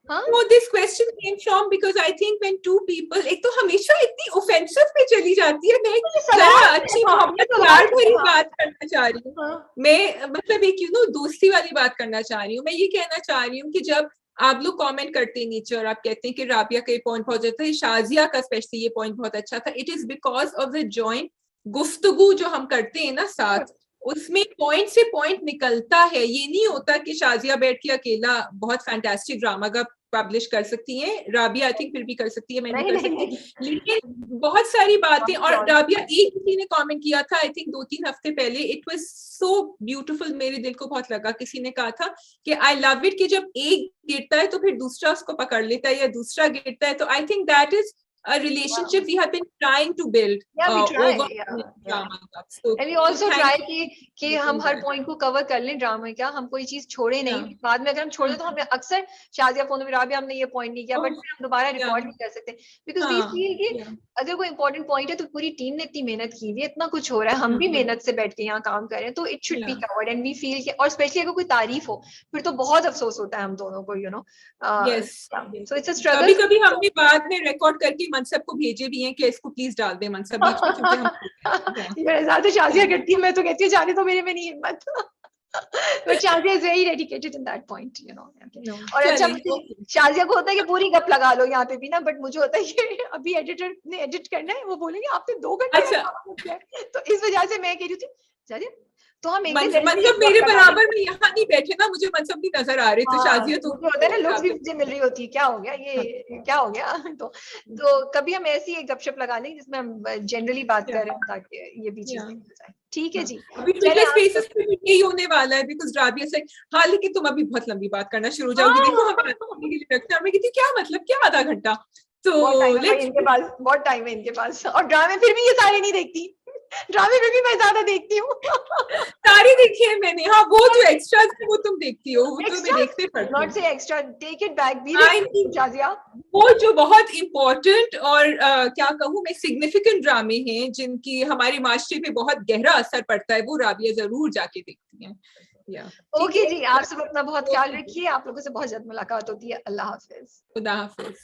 हाँ No, this question came from because I think when two people, एक तो हमेशा इतनी offensive पे चली जाती है, मैं ये जरा सवाल अच्छी है, मोहब्बत सवाल प्यार है, भरी हाँ। बात करना चाह रही हूँ। हाँ। मैं मतलब एक दोस्ती वाली बात करना चाह रही हूँ। मैं ये कहना चाह रही हूँ कि जब आप लोग कमेंट करते हैं नीचे और आप कहते हैं कि राबिया का ये पॉइंट बहुत अच्छा था, शाजिया का स्पेशली ये पॉइंट बहुत अच्छा था, it is because of the joint गुफ्तगू जो हम करते हैं ना साथ, उसमें पॉइंट से पॉइंट निकलता है। ये नहीं होता कि शाजिया बैठ के अकेला बहुत फैंटास्टिक ड्रामा का पब्लिश कर सकती हैं, राबिया आई थिंक फिर भी कर सकती है, मैं नहीं कर सकती, लेकिन बहुत सारी बातें। और राबिया, एक किसी ने कमेंट किया था आई थिंक 2-3 हफ्ते पहले, इट वाज सो ब्यूटीफुल, मेरे दिल को बहुत लगा। किसी ने कहा था कि आई लव इट कि जब एक गिरता है तो फिर दूसरा उसको पकड़ लेता है, या दूसरा गिरता है, तो आई think that is a relationship we have been trying to build we try, over drama. So and we also thank try you कि हम हर पॉइंट को कवर कर लें ड्रामा का, हम कोई चीज छोड़े नहीं। बाद में अगर हम छोड़ दें तो हमें अक्सर शाजिया फोन में राबिया हमने ये पॉइंट नहीं किया, बट फिर हम दोबारा रिकॉर्ड नहीं कर सकते, बिकॉज वी फील कि अगर कोई इंपॉर्टेंट पॉइंट है तो पूरी टीम ने इतनी मेहनत की हुई है, इतना कुछ हो रहा है, हम भी मेहनत से बैठ के यहाँ काम कर रहे हैं, तो it should be covered. And we feel कि, और स्पेशली अगर कोई तारीफ हो फिर तो बहुत अफसोस होता है हम दोनों को, you know. So it's a struggle. कभी कभी हमने बाद में रिकॉर्ड करके मनसब को भेजे भी हैं कि इसको प्लीज डाल दे मनसब बीच में, क्योंकि हम ज्यादा शाजिया करती है, मैं तो कहती हूँ जाने तो मेरे में नहीं हिम्मत। But Shazia is very dedicated in that point, you know. और अच्छा शाजिया को होता है कि पूरी गप लगा लो यहाँ पे भी ना, बट मुझे होता है कि अभी एडिटर ने एडिट करना है, वो बोलेंगे आपने 2 घंटे अच्छा। तो इस वजह से मैं कह रही थी शाजिया तो हम मनसब मेरे बराबर में यहाँ नहीं बैठे ना, मुझे मनसब भी नजर आ रहे थे। शाजिया तो होता है ना, लुक्स भी मुझे मिल रही होती है, क्या हो गया ये, क्या हो गया। तो कभी हम ऐसी एक गपशप लगा लेंगे जिसमें हम जनरली बात करें, ताकि ये भी चीज निकल जाए। ठीक है जी, अभी ट्विटर स्पेसेस पे भी यही होने वाला है, बिकॉज़ राबिया से हाँ, लेकिन तुम अभी बहुत लंबी बात करना शुरू हो जाओगी, देखो हमें रखते हैं, मैं कहती क्या मतलब, क्या आधा घंटा, तो इनके पास बहुत टाइम है इनके पास, और ड्रामे फिर भी ये सारे नहीं देखती, ड्रामे में भी मैं ज्यादा देखती हूँ। सारे देखे हैं मैंने, हाँ वो जो एक्स्ट्रा वो तुम देखती हो, वो तो मैं देखते पड़ती हूँ। नॉट से एक्स्ट्रा, टेक इट बैक भी शाजिया, वो जो बहुत इम्पोर्टेंट और क्या कहूँ मैं सिग्निफिकेंट ड्रामे हैं जिनकी हमारे माशरे पे बहुत गहरा असर पड़ता है, वो राबिया जरूर जाके देखती हैं। ओके जी, आप सब अपना बहुत ख्याल रखिए, आप लोगों से बहुत जल्द मुलाकात होती है। अल्लाह हाफिज। खुदा हाफिज।